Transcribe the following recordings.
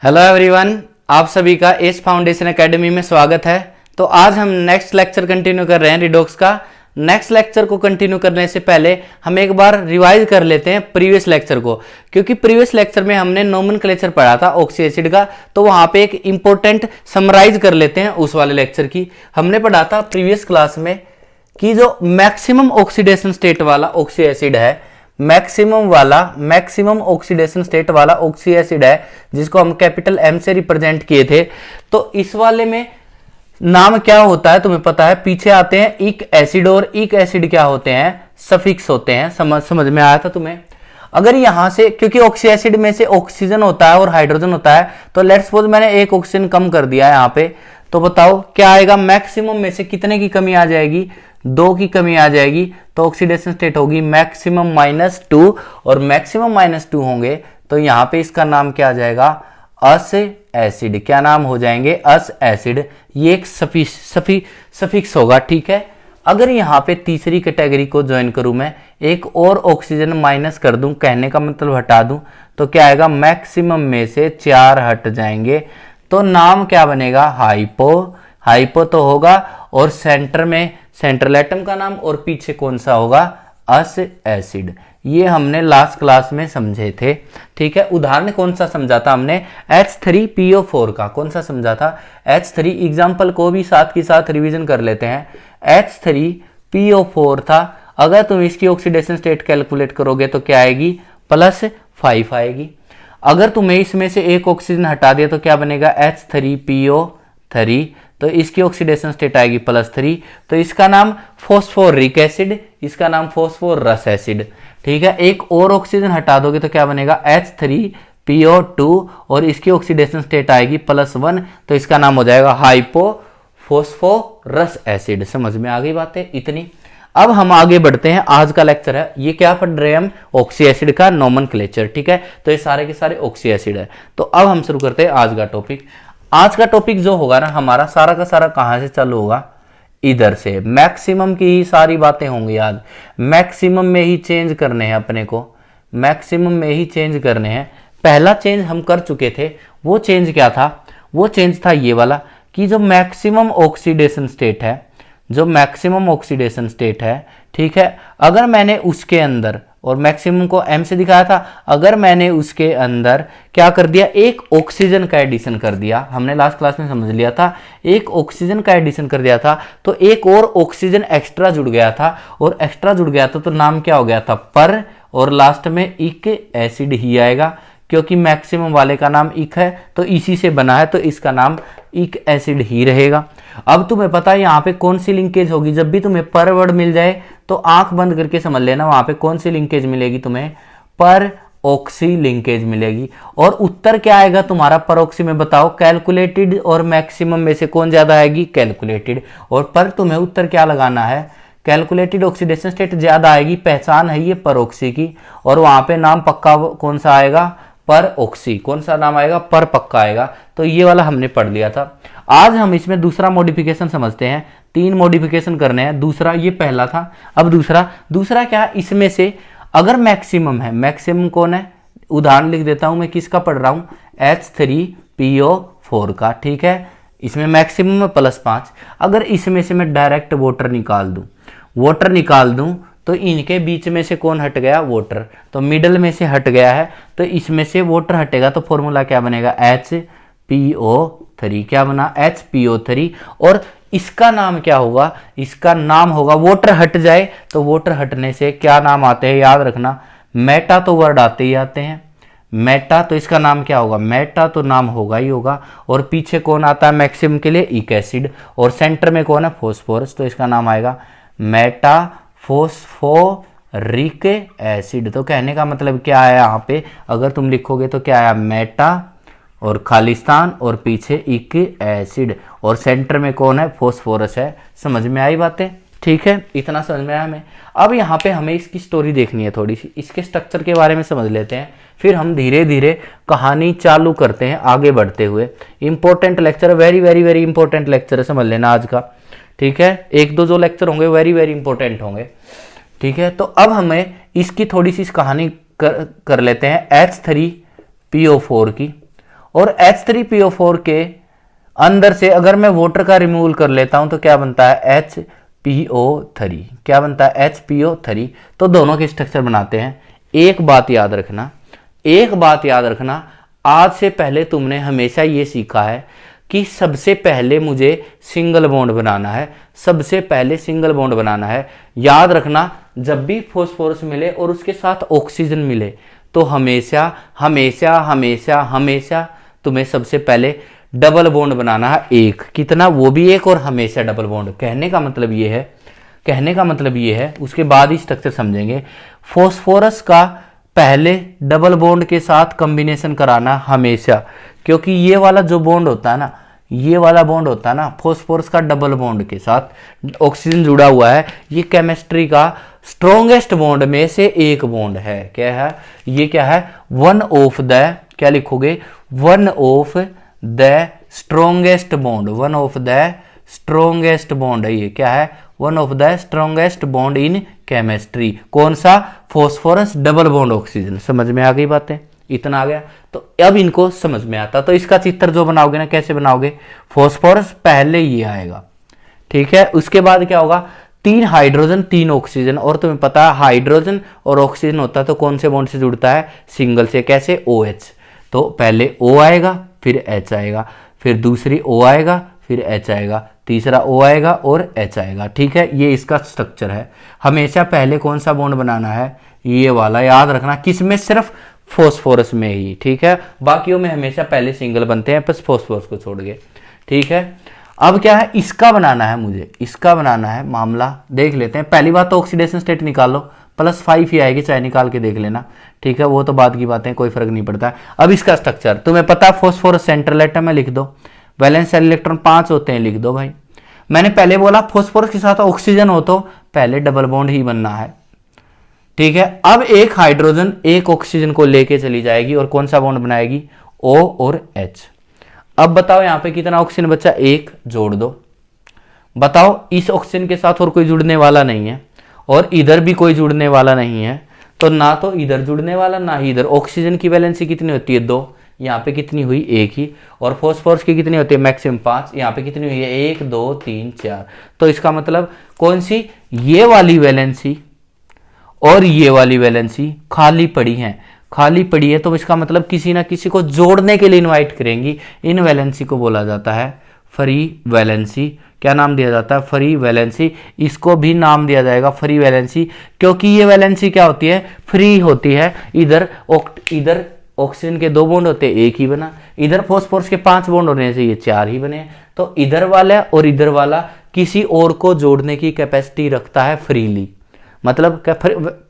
Hello everyone, आप सभी का एस फाउंडेशन एकेडमी में स्वागत है। तो आज हम नेक्स्ट लेक्चर कंटिन्यू कर रहे हैं रिडोक्स का। नेक्स्ट लेक्चर को कंटिन्यू करने से पहले हम एक बार रिवाइज कर लेते हैं प्रीवियस लेक्चर को, क्योंकि प्रीवियस लेक्चर में हमने नोमेनक्लेचर पढ़ा था ऑक्सी एसिड का। तो वहां पे एक इंपॉर्टेंट समराइज कर लेते हैं उस वाले लेक्चर की। हमने पढ़ा था प्रीवियस क्लास में कि जो मैक्सिमम ऑक्सीडेशन स्टेट वाला ऑक्सी एसिड है, मैक्सिमम ऑक्सीडेशन स्टेट वाला ऑक्सी एसिड है, जिसको हम कैपिटल एम से रिप्रेजेंट किए थे। तो इस वाले में नाम क्या होता है तुम्हें पता है। पीछे आते हैं इक एसिड, और इक एसिड क्या होते हैं, सफिक्स होते हैं। समझ में आया था तुम्हें। अगर यहां से, क्योंकि ऑक्सी एसिड में से ऑक्सीजन होता है और हाइड्रोजन होता है, तो लेट्स सपोज मैंने एक ऑक्सीजन कम कर दिया है यहाँ पे, तो बताओ क्या आएगा। मैक्सिमम में से कितने की कमी आ जाएगी, 2 की कमी आ जाएगी। तो ऑक्सीडेशन स्टेट होगी मैक्सिमम -2, और मैक्सिमम -2 होंगे तो यहाँ पे इसका नाम क्या आ जाएगा, अस एसिड। क्या नाम हो जाएंगे, अस एसिड। ये एक सफिक्स होगा, ठीक है। अगर यहाँ पे तीसरी कैटेगरी को ज्वाइन करूं मैं, एक और ऑक्सीजन माइनस कर दूं, कहने का मतलब हटा दूं, तो क्या आएगा, मैक्सिमम में से 4 हट जाएंगे, तो नाम क्या बनेगा, हाइपो तो होगा। और सेंटर में सेंट्रल एटम का नाम, और पीछे कौन सा होगा, अस एसिड। ये हमने लास्ट क्लास में समझे थे, ठीक है। उदाहरण कौन सा समझा था हमने, H3PO4 का। कौन सा समझा था, H3। एग्जाम्पल को भी साथ के साथ रिवीजन कर लेते हैं। H3PO4 था। अगर तुम इसकी ऑक्सीडेशन स्टेट कैलकुलेट करोगे तो क्या आएगी, +5 आएगी। अगर तुम्हें इसमें से एक ऑक्सीजन हटा दिया तो क्या बनेगा, H3PO3, तो इसकी ऑक्सीडेशन स्टेट आएगी +3। तो इसका नाम फॉस्फोरिक एसिड, इसका नाम फॉस्फोरस एसिड, ठीक है। एक और ऑक्सीजन हटा दोगे तो क्या बनेगा, H3PO2, और इसकी ऑक्सीडेशन स्टेट आएगी +1, तो इसका नाम हो जाएगा हाइपो फॉस्फोरस एसिड। समझ में आ गई बातें इतनी। अब हम आगे बढ़ते हैं। आज का लेक्चर है, ये क्या पढ़ रहे हैं हम, ऑक्सी एसिड का नोमेनक्लेचर, ठीक है। तो ये सारे के सारे ऑक्सी एसिड है। तो अब हम शुरू करते हैं आज का टॉपिक। आज का टॉपिक जो होगा ना हमारा, सारा का सारा कहां से चालू होगा, इधर से। मैक्सिमम की ही सारी बातें होंगी आज। मैक्सिमम में ही चेंज करने हैं अपने को, मैक्सिमम में ही चेंज करने हैं। पहला चेंज हम कर चुके थे, वो चेंज क्या था, वो चेंज था ये वाला, कि जो मैक्सिमम ऑक्सीडेशन स्टेट है, जो मैक्सिमम ऑक्सीडेशन स्टेट है, ठीक है। अगर मैंने उसके अंदर, और मैक्सिमम को m से दिखाया था, अगर मैंने उसके अंदर क्या कर दिया, एक ऑक्सीजन का एडिशन कर दिया, हमने लास्ट क्लास में समझ लिया था, एक ऑक्सीजन का एडिशन कर दिया था, तो एक और ऑक्सीजन एक्स्ट्रा जुड़ गया था, और एक्स्ट्रा जुड़ गया था तो नाम क्या हो गया था, पर, और लास्ट में इक एसिड ही आएगा, क्योंकि मैक्सिमम वाले का नाम इक है तो इसी से बना है, तो इसका नाम इक एसिड ही रहेगा। अब तुम्हें पता है यहाँ पे कौन सी लिंकेज होगी, जब भी तुम्हें पर वर्ड मिल जाए तो आंख बंद करके समझ लेना वहां पे कौन सी लिंकेज मिलेगी, तुम्हें पर ऑक्सी लिंकेज मिलेगी। और उत्तर क्या आएगा तुम्हारा पर ऑक्सी में, बताओ। कैलकुलेटेड और मैक्सिमम में से कौन ज्यादा आएगी, कैलकुलेटेड। और पर तुम्हें उत्तर क्या लगाना है, कैलकुलेटेड ऑक्सीडेशन स्टेट ज्यादा आएगी, पहचान है ये पर ऑक्सी की। और वहां पे नाम पक्का कौन सा आएगा, पर ऑक्सी। कौन सा नाम आएगा, पर पक्का आएगा। तो ये वाला हमने पढ़ लिया था। आज हम इसमें दूसरा मॉडिफिकेशन समझते हैं। 3 मॉडिफिकेशन करने हैं। दूसरा, ये पहला था, अब दूसरा क्या है, इसमें से अगर मैक्सिमम है, मैक्सिमम कौन है, उदाहरण लिख देता हूं मैं, किसका पढ़ रहा हूं, H3PO4 का, ठीक है। इसमें मैक्सिमम है +5। अगर इसमें से मैं डायरेक्ट वाटर निकाल दूं तो इनके बीच में से कौन हट गया, वाटर, तो मिडल में से हट गया है, तो इसमें से वाटर हटेगा, तो फॉर्मूला क्या बनेगा, HPO3। क्या बना, HPO3। और इसका नाम क्या होगा, इसका नाम होगा, वाटर हट जाए तो वाटर हटने से क्या नाम आते हैं, याद रखना, मेटा तो वर्ड आते ही आते हैं, मेटा, तो इसका नाम क्या होगा, मेटा तो नाम होगा ही होगा। और पीछे कौन आता है मैक्सिमम के लिए, इक एसिड, और सेंटर में कौन है, फॉस्फोरस, तो इसका नाम आएगा मेटा फॉस्फोरिक एसिड। तो कहने का मतलब क्या है यहाँ पे, अगर तुम लिखोगे तो क्या आया, मेटा और खालिस्तान और पीछे इक एसिड, और सेंटर में कौन है, फॉस्फोरस है। समझ में आई बातें, ठीक है, इतना समझ में आया हमें। अब यहाँ पे हमें इसकी स्टोरी देखनी है, थोड़ी सी इसके स्ट्रक्चर के बारे में समझ लेते हैं, फिर हम धीरे धीरे कहानी चालू करते हैं आगे बढ़ते हुए। Important lecture, very very very important lecture है, समझ लेना आज का, ठीक है। 1-2 जो लेक्चर होंगे वेरी वेरी इंपॉर्टेंट होंगे, ठीक है। तो अब हमें इसकी थोड़ी सी कहानी कर लेते हैं H3PO4 की। और H3PO4 के अंदर से अगर मैं वाटर का रिमूवल कर लेता हूं तो क्या बनता है HPO3। क्या बनता है HPO3। तो दोनों के स्ट्रक्चर बनाते हैं। एक बात याद रखना, एक बात याद रखना, आज से पहले तुमने हमेशा ये सीखा है कि सबसे पहले मुझे सिंगल बॉन्ड बनाना है, सबसे पहले सिंगल बॉन्ड बनाना है। याद रखना, जब भी फॉस्फोरस मिले और उसके साथ ऑक्सीजन मिले तो हमेशा हमेशा हमेशा हमेशा तुम्हें सबसे पहले डबल बॉन्ड बनाना है। एक कितना, वो भी एक, और हमेशा डबल बॉन्ड। कहने का मतलब ये है, कहने का मतलब ये है, उसके बाद ही स्ट्रक्चर समझेंगे। फॉस्फोरस का पहले डबल बॉन्ड के साथ कॉम्बिनेशन कराना हमेशा, क्योंकि ये वाला जो बॉन्ड होता है ना, ये वाला बॉन्ड होता है ना फॉस्फोरस का डबल बॉन्ड के साथ ऑक्सीजन जुड़ा हुआ है, ये केमिस्ट्री का स्ट्रॉन्गेस्ट बॉन्ड में से एक बॉन्ड है। क्या है ये? क्या है? वन ऑफ द, क्या लिखोगे? One of the strongest bond, one of the strongest bond है ये। क्या है? One of the strongest bond in chemistry. कौन सा? Phosphorus double bond oxygen. समझ में आ गई बातें? इतना आ गया तो अब इनको समझ में आता। तो इसका चित्र जो बनाओगे ना, कैसे बनाओगे? फॉस्फोरस पहले ये आएगा, ठीक है। उसके बाद क्या होगा? 3 हाइड्रोजन 3 ऑक्सीजन। और तुम्हें पता है हाइड्रोजन और ऑक्सीजन होता है तो कौन से बॉन्ड से जुड़ता है? सिंगल से। कैसे? OH। तो पहले O आएगा, फिर H आएगा, फिर दूसरी O आएगा, फिर H आएगा, तीसरा O आएगा और H आएगा। ठीक है, ये इसका स्ट्रक्चर है। हमेशा पहले कौन सा बॉन्ड बनाना है? ये वाला। याद रखना, किसमें? सिर्फ फॉस्फोरस में ही। ठीक है, बाकियों में हमेशा पहले सिंगल बनते हैं, बस फॉस्फोरस को छोड़ के। ठीक है, अब क्या है? इसका बनाना है मुझे, इसका बनाना है। मामला देख लेते हैं। पहली बात तो ऑक्सीडेशन स्टेट निकाल लो, +5 ही आएगी, चाहे निकाल के देख लेना। ठीक है, वो तो बाद की बातें, कोई फर्क नहीं पड़ता। अब इसका स्ट्रक्चर तुम्हें पता है, फॉस्फोरस सेंट्रल एटम में लिख दो, वैलेंस इलेक्ट्रॉन 5 होते हैं, लिख दो भाई। मैंने पहले बोला फॉस्फोरस के साथ ऑक्सीजन हो तो पहले डबल बॉन्ड ही बनना है। ठीक है, अब एक हाइड्रोजन एक ऑक्सीजन को लेके चली जाएगी और कौन सा बॉन्ड बनाएगी? O और H। अब बताओ यहां पे कितना ऑक्सीजन बचा? 1 जोड़ दो। बताओ, इस ऑक्सीजन के साथ और कोई जुड़ने वाला नहीं है और इधर भी कोई जुड़ने वाला नहीं है, तो ना तो इधर जुड़ने वाला ना ही इधर। ऑक्सीजन की वैलेंसी कितनी होती है? 2। यहाँ पे कितनी हुई? 1 ही। और फॉस्फोरस की कितनी होती है? मैक्सिमम 5। यहाँ पे कितनी हुई है? 1 2 3 4। तो इसका मतलब कौन सी? ये वाली वैलेंसी और ये वाली वैलेंसी खाली पड़ी है, खाली पड़ी है। तो इसका मतलब किसी ना किसी को जोड़ने के लिए इनवाइट करेंगी। इन वैलेंसी को बोला जाता है फ्री वैलेंसी। क्या नाम दिया जाता है? Free valency. इसको भी नाम दिया जाएगा फ्री वैलेंसी, क्योंकि ये वैलेंसी क्या होती है? फ्री होती है। इधर इधर ऑक्सीजन के 2 बॉन्ड होते हैं, 1 ही बना। इधर फॉस्फोरस के 5 बॉन्ड होने से ये 4 ही बने। तो इधर वाला और इधर वाला किसी और को जोड़ने की कैपेसिटी रखता है फ्रीली। मतलब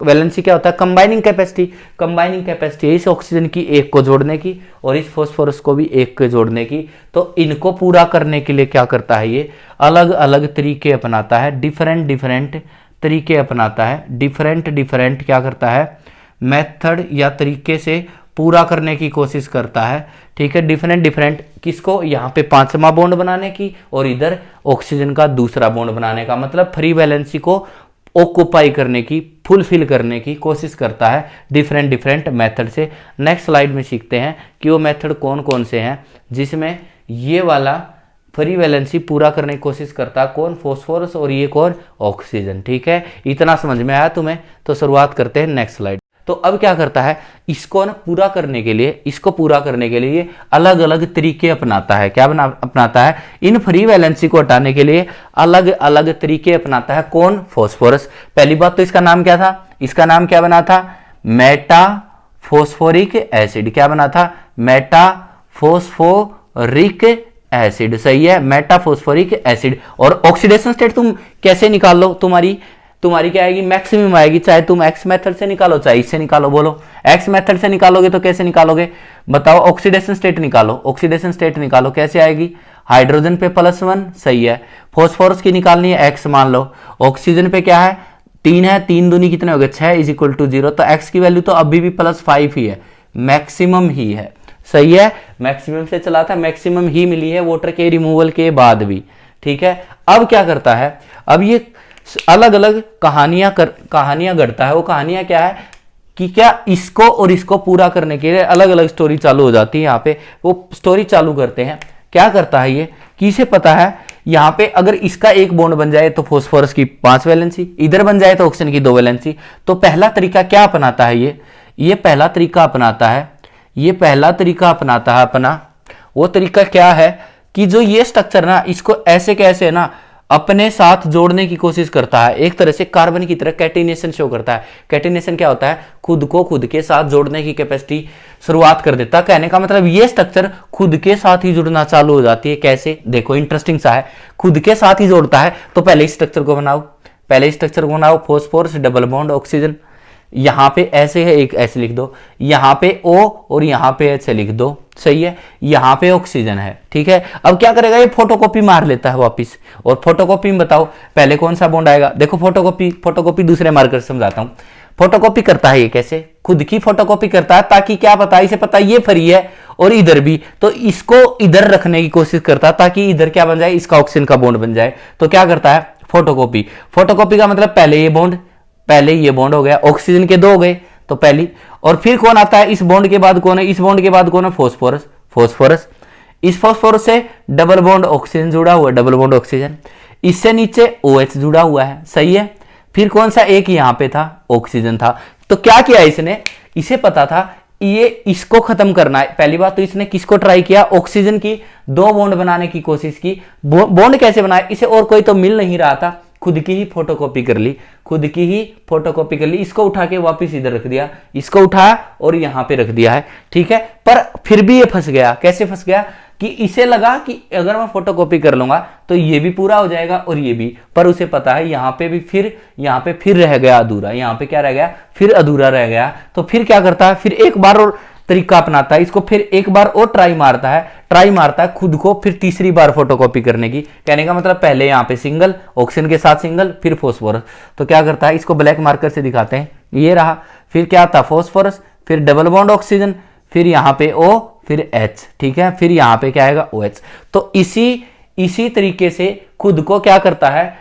वैलेंसी क्या होता है? Combining capacity. कंबाइनिंग कैपेसिटी है इस ऑक्सीजन की 1 को जोड़ने की और इस फॉस्फोरस को भी 1 को जोड़ने की। तो इनको पूरा करने के लिए क्या करता है? ये अलग अलग तरीके अपनाता है, डिफरेंट डिफरेंट तरीके अपनाता है, डिफरेंट डिफरेंट क्या करता है? मेथड या तरीके से पूरा करने की कोशिश करता है। ठीक है, डिफरेंट डिफरेंट। किसको? यहाँ पे 5वां बॉन्ड बनाने की और इधर ऑक्सीजन का दूसरा बॉन्ड बनाने का। मतलब फ्री वैलेंसी को ऑक्यूपाई करने की, फुलफिल करने की कोशिश करता है डिफरेंट डिफरेंट मेथड से। नेक्स्ट स्लाइड में सीखते हैं कि वो मेथड कौन कौन से हैं जिसमें ये वाला फ्री वैलेंसी पूरा करने की कोशिश करता है। कौन? फॉस्फोरस और ये कौन? ऑक्सीजन। ठीक है, इतना समझ में आया तुम्हें? तो शुरुआत करते हैं नेक्स्ट स्लाइड। तो अब क्या करता है? इसको ना पूरा करने के लिए, इसको पूरा करने के लिए अलग अलग तरीके अपनाता है। क्या अपनाता है? इन फ्री वैलेंसी को हटाने के लिए अलग अलग तरीके अपनाता है। कौन? फॉस्फोरस। पहली बात तो इसका नाम क्या था? इसका नाम क्या बना था? Meta phosphoric acid. क्या बना था? Meta phosphoric acid. सही है, मेटा फॉस्फोरिक एसिड। और ऑक्सीडेशन स्टेट तुम कैसे निकाल लो? तुम्हारी क्या आएगी? मैक्सिमम आएगी। चाहे तुम एक्स मेथड से निकालो चाहे इससे निकालो। बोलो, एक्स मेथड से निकालोगे तो कैसे निकालोगे? बताओ, ऑक्सीडेशन स्टेट निकालो। ऑक्सीडेशन स्टेट निकालो, कैसे आएगी? हाइड्रोजन पे +1। सही है। फॉस्फोरस की निकालनी है, एक्स मान लो। ऑक्सीजन पे क्या है? 3 है, 3 दूनी कितने हो गए? 6 = 0। तो एक्स की वैल्यू तो अभी भी +5 ही है, मैक्सिमम ही है। सही है, मैक्सिमम से चला था, मैक्सिमम ही मिली है वाटर के रिमूवल के बाद भी। ठीक है, अब क्या करता है? अब ये अलग अलग कहानियां गढ़ता है। वो कहानियां क्या है? कि क्या इसको और इसको पूरा करने के लिए अलग अलग स्टोरी चालू हो जाती है। यहाँ पे वो स्टोरी चालू करते हैं। क्या करता है ये कि इसे पता है यहाँ पे अगर इसका एक बॉन्ड बन जाए तो फास्फोरस की 5 वैलेंसी, इधर बन जाए तो ऑक्सीजन की 2 वैलेंसी। तो पहला तरीका क्या अपनाता है ये पहला तरीका अपनाता है, ये पहला तरीका अपनाता है अपना। वो तरीका क्या है कि जो ये स्ट्रक्चर ना इसको ऐसे कैसे ना अपने साथ जोड़ने की कोशिश करता है, एक तरह से कार्बन की तरह कैटिनेशन शो करता है। कैटिनेशन क्या होता है? खुद को खुद के साथ जोड़ने की कैपेसिटी शुरुआत कर देता है। कहने का मतलब ये स्ट्रक्चर खुद के साथ ही जुड़ना चालू हो जाती है। कैसे? देखो इंटरेस्टिंग सा है, खुद के साथ ही जोड़ता है। तो पहले इस स्ट्रक्चर को बनाओ, पहले इस स्ट्रक्चर को बनाओ, फॉस्फोरस डबल बॉन्ड ऑक्सीजन, यहां पे ऐसे है, एक ऐसे लिख दो, यहां पे O और यहां पे ऐसे लिख दो, सही है। यहां पे ऑक्सीजन है, ठीक है। अब क्या करेगा ये? फोटोकॉपी मार लेता है वापस। और फोटोकॉपी में बताओ पहले कौन सा बॉन्ड आएगा? देखो फोटोकॉपी दूसरे मार्कर से समझाता हूं। फोटोकॉपी करता है ये कैसे? खुद की फोटोकॉपी करता है, ताकि क्या पता, इसे पता ये फ्री है और इधर भी, तो इसको इधर रखने की कोशिश करता है ताकि इधर क्या बन जाए, इसका ऑक्सीजन का बॉन्ड बन जाए। तो क्या करता है? फोटोकॉपी। फोटोकॉपी का मतलब पहले ये बॉन्ड हो गया, ऑक्सीजन के 2 हो गए, तो पहली। और फिर कौन आता है? इस बॉन्ड के बाद कौन है? इस बॉन्ड के बाद कौन है? फॉस्फोरस। इस फॉस्फोरस से डबल बॉन्ड ऑक्सीजन जुड़ा हुआ है, डबल बॉन्ड ऑक्सीजन। इससे नीचे OH जुड़ा हुआ है, सही है। फिर कौन सा? एक यहां पे था, ऑक्सीजन था। तो क्या किया इसने? इसे पता था ये इसको खत्म करना है। पहली बात तो इसने किसको ट्राई किया? ऑक्सीजन की 2 बॉन्ड बनाने की कोशिश की। बॉन्ड कैसे बनाए? इसे और कोई तो मिल नहीं रहा था, खुद की ही फोटोकॉपी कर ली, इसको उठा के वापस इधर रख दिया, इसको उठाया और यहां पे रख दिया है, ठीक है। पर फिर भी ये फंस गया। कैसे फंस गया? कि इसे लगा कि अगर मैं फोटोकॉपी कर लूंगा तो ये भी पूरा हो जाएगा और ये भी, पर उसे पता है यहां पे फिर रह गया अधूरा, यहां पे क्या रह गया? फिर अधूरा रह गया। तो फिर क्या करता है? फिर एक बार और तरीका अपनाता है, इसको फिर एक बार और ट्राई मारता है खुद को फिर तीसरी बार फोटोकॉपी करने की। कहने का मतलब पहले यहाँ पे सिंगल, ऑक्सीजन के साथ सिंगल, फिर फॉस्फोरस। तो क्या करता है? इसको ब्लैक मार्कर से दिखाते हैं, ये रहा। फिर क्या था? फॉस्फोरस, फिर डबल बॉन्ड ऑक्सीजन, फिर यहाँ पे O, फिर H, ठीक है। फिर यहाँ पे क्या आएगा? OH। तो इसी तरीके से खुद को क्या करता है?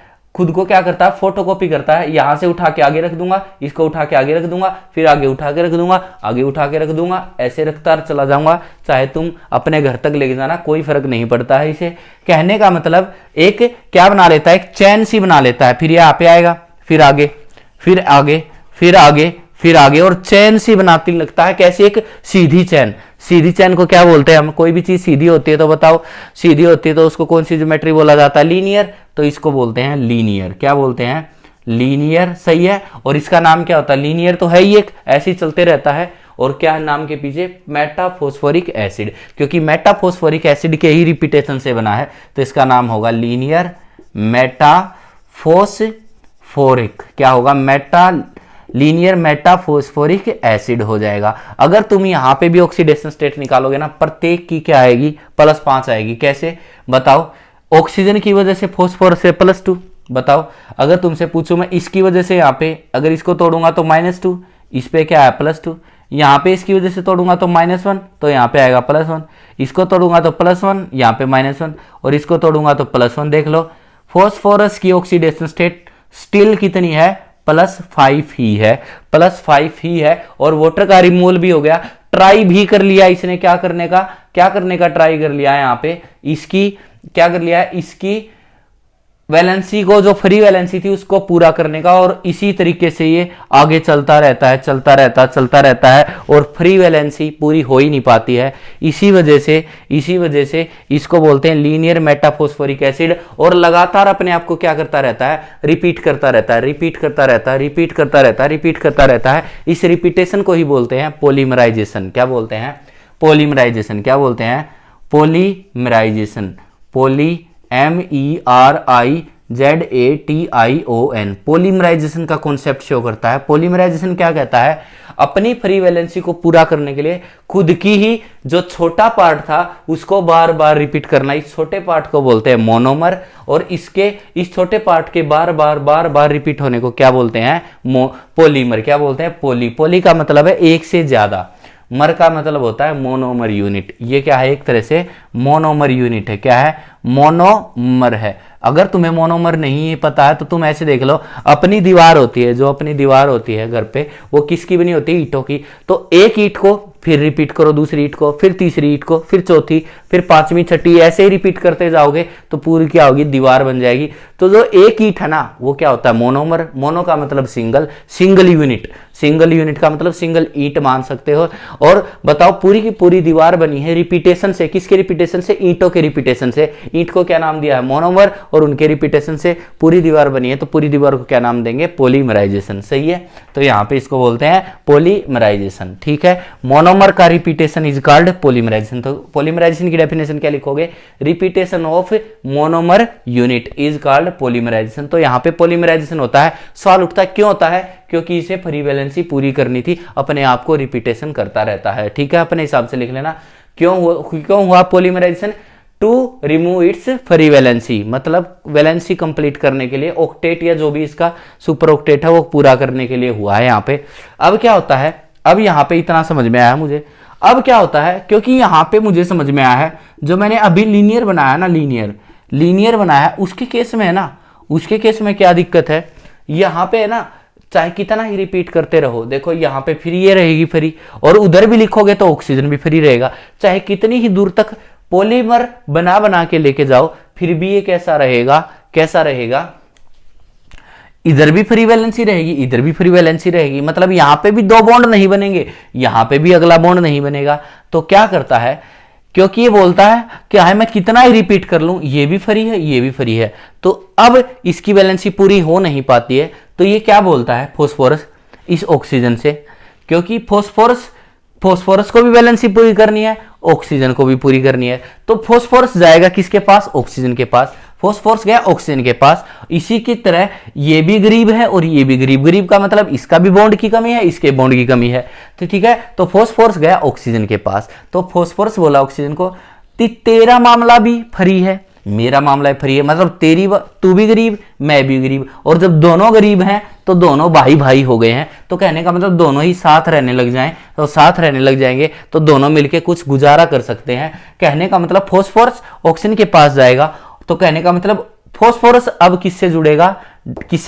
फोटोकॉपी करता है। यहां से उठा के आगे रख दूंगा, इसको उठा के आगे रख दूंगा, फिर आगे उठा के रख दूंगा, ऐसे रखता चला जाऊंगा। चाहे तुम अपने घर तक लेके जाना, कोई फर्क नहीं पड़ता है इसे। कहने का मतलब एक क्या बना लेता है? एक चैन सी बना लेता है। फिर यहाँ पे आएगा, फिर आगे, फिर आगे, फिर आगे, फिर आगे, और चैन सी बनाती लगता है। कैसे? एक सीधी चैन को क्या बोलते हैं हम? कोई भी चीज सीधी होती है तो बताओ, सीधी होती है तो उसको कौन सी ज्योमेट्री बोला जाता है? लीनियर। तो इसको बोलते हैं लीनियर। क्या बोलते हैं? लीनियर, सही है। और इसका नाम क्या होता है? लीनियर तो है ही एक, ऐसे ही चलते रहता है। और क्या है नाम के पीछे? मेटाफॉस्फोरिक एसिड, क्योंकि मेटाफॉस्फोरिक एसिड के ही रिपीटेशन से बना है, तो इसका नाम होगा लीनियर मेटाफॉस्फोरिक। क्या होगा? लीनियर मेटाफॉस्फोरिक एसिड हो जाएगा। अगर तुम यहां पे भी ऑक्सीडेशन स्टेट निकालोगे ना, प्रत्येक की क्या आएगी? +5 आएगी। कैसे? बताओ। ऑक्सीजन की वजह से फॉस्फोरस से +2। बताओ। अगर तुमसे पूछूं मैं इसकी वजह से, यहाँ पे अगर इसको तोड़ूंगा तो -2, इस पे क्या है? +2। यहाँ पे इसकी वजह से तोड़ूंगा तो -1, तो यहाँ पे आएगा +1। इसको तोड़ूंगा तो +1, यहाँ पे -1, और इसको तोड़ूंगा तो +1। देख लो, फॉस्फोरस की ऑक्सीडेशन स्टेट स्टिल कितनी है? +5 ही है। और वाटर का रिमूवल भी हो गया। ट्राई भी कर लिया इसने, क्या करने का ट्राई कर लिया है यहाँ पे? इसकी क्या कर लिया है? इसकी वैलेंसी को, जो फ्री वैलेंसी थी उसको पूरा करने का। और इसी तरीके से ये आगे चलता रहता है और फ्री वैलेंसी पूरी हो ही नहीं पाती है। इसी वजह से इसको बोलते हैं लीनियर मेटाफॉस्फोरिक एसिड। और लगातार अपने आप को क्या करता रहता है? रिपीट करता रहता है। इस रिपीटेशन को ही बोलते हैं पॉलीमराइजेशन। क्या बोलते हैं? पॉलीमराइजेशन। MERIZATION। पॉलीमराइजेशन का कॉन्सेप्ट शो करता है। पॉलीमराइजेशन क्या कहता है? अपनी फ्री वैलेंसी को पूरा करने के लिए खुद की ही जो छोटा पार्ट था उसको बार बार रिपीट करना। इस छोटे पार्ट को बोलते हैं मोनोमर, और इस छोटे पार्ट के बार बार रिपीट होने को क्या बोलते हैं? पॉलीमर। क्या बोलते हैं? पॉली का मतलब है एक से ज्यादा, मर का मतलब होता है मोनोमर यूनिट। ये क्या है? एक तरह से मोनोमर यूनिट है। क्या है? मोनोमर है। अगर तुम्हें मोनोमर नहीं पता है तो तुम ऐसे देख लो, अपनी दीवार होती है, जो अपनी दीवार होती है घर पे, वो किसकी बनी होती है? ईंटों की। तो एक ईंट को फिर रिपीट करो, दूसरी ईंट को, फिर तीसरी ईंट को, फिर चौथी, फिर पांचवी, छठी, ऐसे ही रिपीट करते जाओगे तो पूरी क्या होगी? दीवार बन जाएगी। तो जो एक ईंट है ना, वो क्या होता है? मोनोमर। मोनो का मतलब single, single unit, single unit का मतलब सिंगल ईंट मान सकते हो। और बताओ, पूरी की पूरी दीवार बनी है रिपीटेशन से। किसके रिपीटेशन से? ईंटों के रिपीटेशन से। ईंट को क्या नाम दिया है? मोनोमर। और उनके रिपीटेशन से पूरी दीवार बनी है, तो पूरी दीवार को क्या नाम देंगे? पॉलीमराइजेशन। सही है, तो यहाँ पे इसको बोलते हैं पॉलीमराइजेशन। ठीक है, मोनोमर का रिपीटेशन इज कॉल्ड पॉलीमराइजेशन। तो पॉलीमराइजेशन की डेफिनेशन क्या लिखोगे? Repetition of monomer unit is called polymerisation. तो यहाँ पे पॉलीमराइजेशन होता है। सवाल उठता है क्यों होता है? क्योंकि इसे फ्री वैलेंसी पूरी करनी थी, अपने आप को रिपीटेशन करता रहता है। ठीक है, अपने हिसाब से लिख लेना। क्यों हुआ polymerisation? To remove its free valency, मतलब वैलेंसी कंप्लीट करने के लिए, ऑक्टेट या जो भी इसका सुपर ऑक्टेट है वो पूरा करने के लिए हुआ है यहाँ पे। अब क्या होता है? अब यहाँ पे इतना समझ में आया मुझे। अब क्या होता है? क्योंकि यहाँ पे मुझे समझ में आया है, जो मैंने अभी लीनियर बनाया ना, लीनियर बनाया, उसके केस में है ना, उसके केस में क्या दिक्कत है? यहाँ पे है ना, चाहे कितना ही रिपीट करते रहो, देखो यहाँ पे फिर ये रहेगी फ्री, और उधर भी लिखोगे तो ऑक्सीजन भी फ्री रहेगा। चाहे कितनी ही दूर तक पॉलीमर बना के लेके जाओ, फिर भी ये कैसा रहेगा? इधर भी फ्री वैलेंसी रहेगी, इधर भी फ्री वैलेंसी रहेगी। मतलब यहाँ पे भी दो बॉन्ड नहीं बनेंगे, यहाँ पे भी अगला बॉन्ड नहीं बनेगा। तो क्या करता है? क्योंकि ये बोलता है कि हाय मैं कितना ही रिपीट कर लूं, ये भी फ्री है, ये भी फ्री है, तो अब इसकी वैलेंसी पूरी हो नहीं पाती है। तो ये क्या बोलता है? फॉस्फोरस इस ऑक्सीजन से, क्योंकि फॉस्फोरस को भी वैलेंसी पूरी करनी है, ऑक्सीजन को भी पूरी करनी है। तो फॉस्फोरस जाएगा किसके पास? ऑक्सीजन के पास। फॉस्फोरस गया ऑक्सीजन के पास। इसी की तरह ये भी गरीब है और ये भी गरीब का मतलब इसका भी बॉन्ड की कमी है, इसके बॉन्ड की कमी है। तो ठीक है, तो फॉस्फोरस गया ऑक्सीजन के पास। तो फॉस्फोरस बोला ऑक्सीजन को, तेरा मामला भी फ्री है, मेरा मामला फ्री है, मतलब तू भी गरीब, मैं भी गरीब, और जब दोनों गरीब हैं तो दोनों भाई भाई हो गए हैं। तो कहने का मतलब दोनों ही साथ रहने लग जाएं, तो साथ रहने लग जाएंगे तो दोनों मिलके कुछ गुजारा कर सकते हैं। कहने का मतलब फॉस्फोरस ऑक्सीजन के पास जाएगा, तो कहने का मतलब फॉस्फोरस अब किससे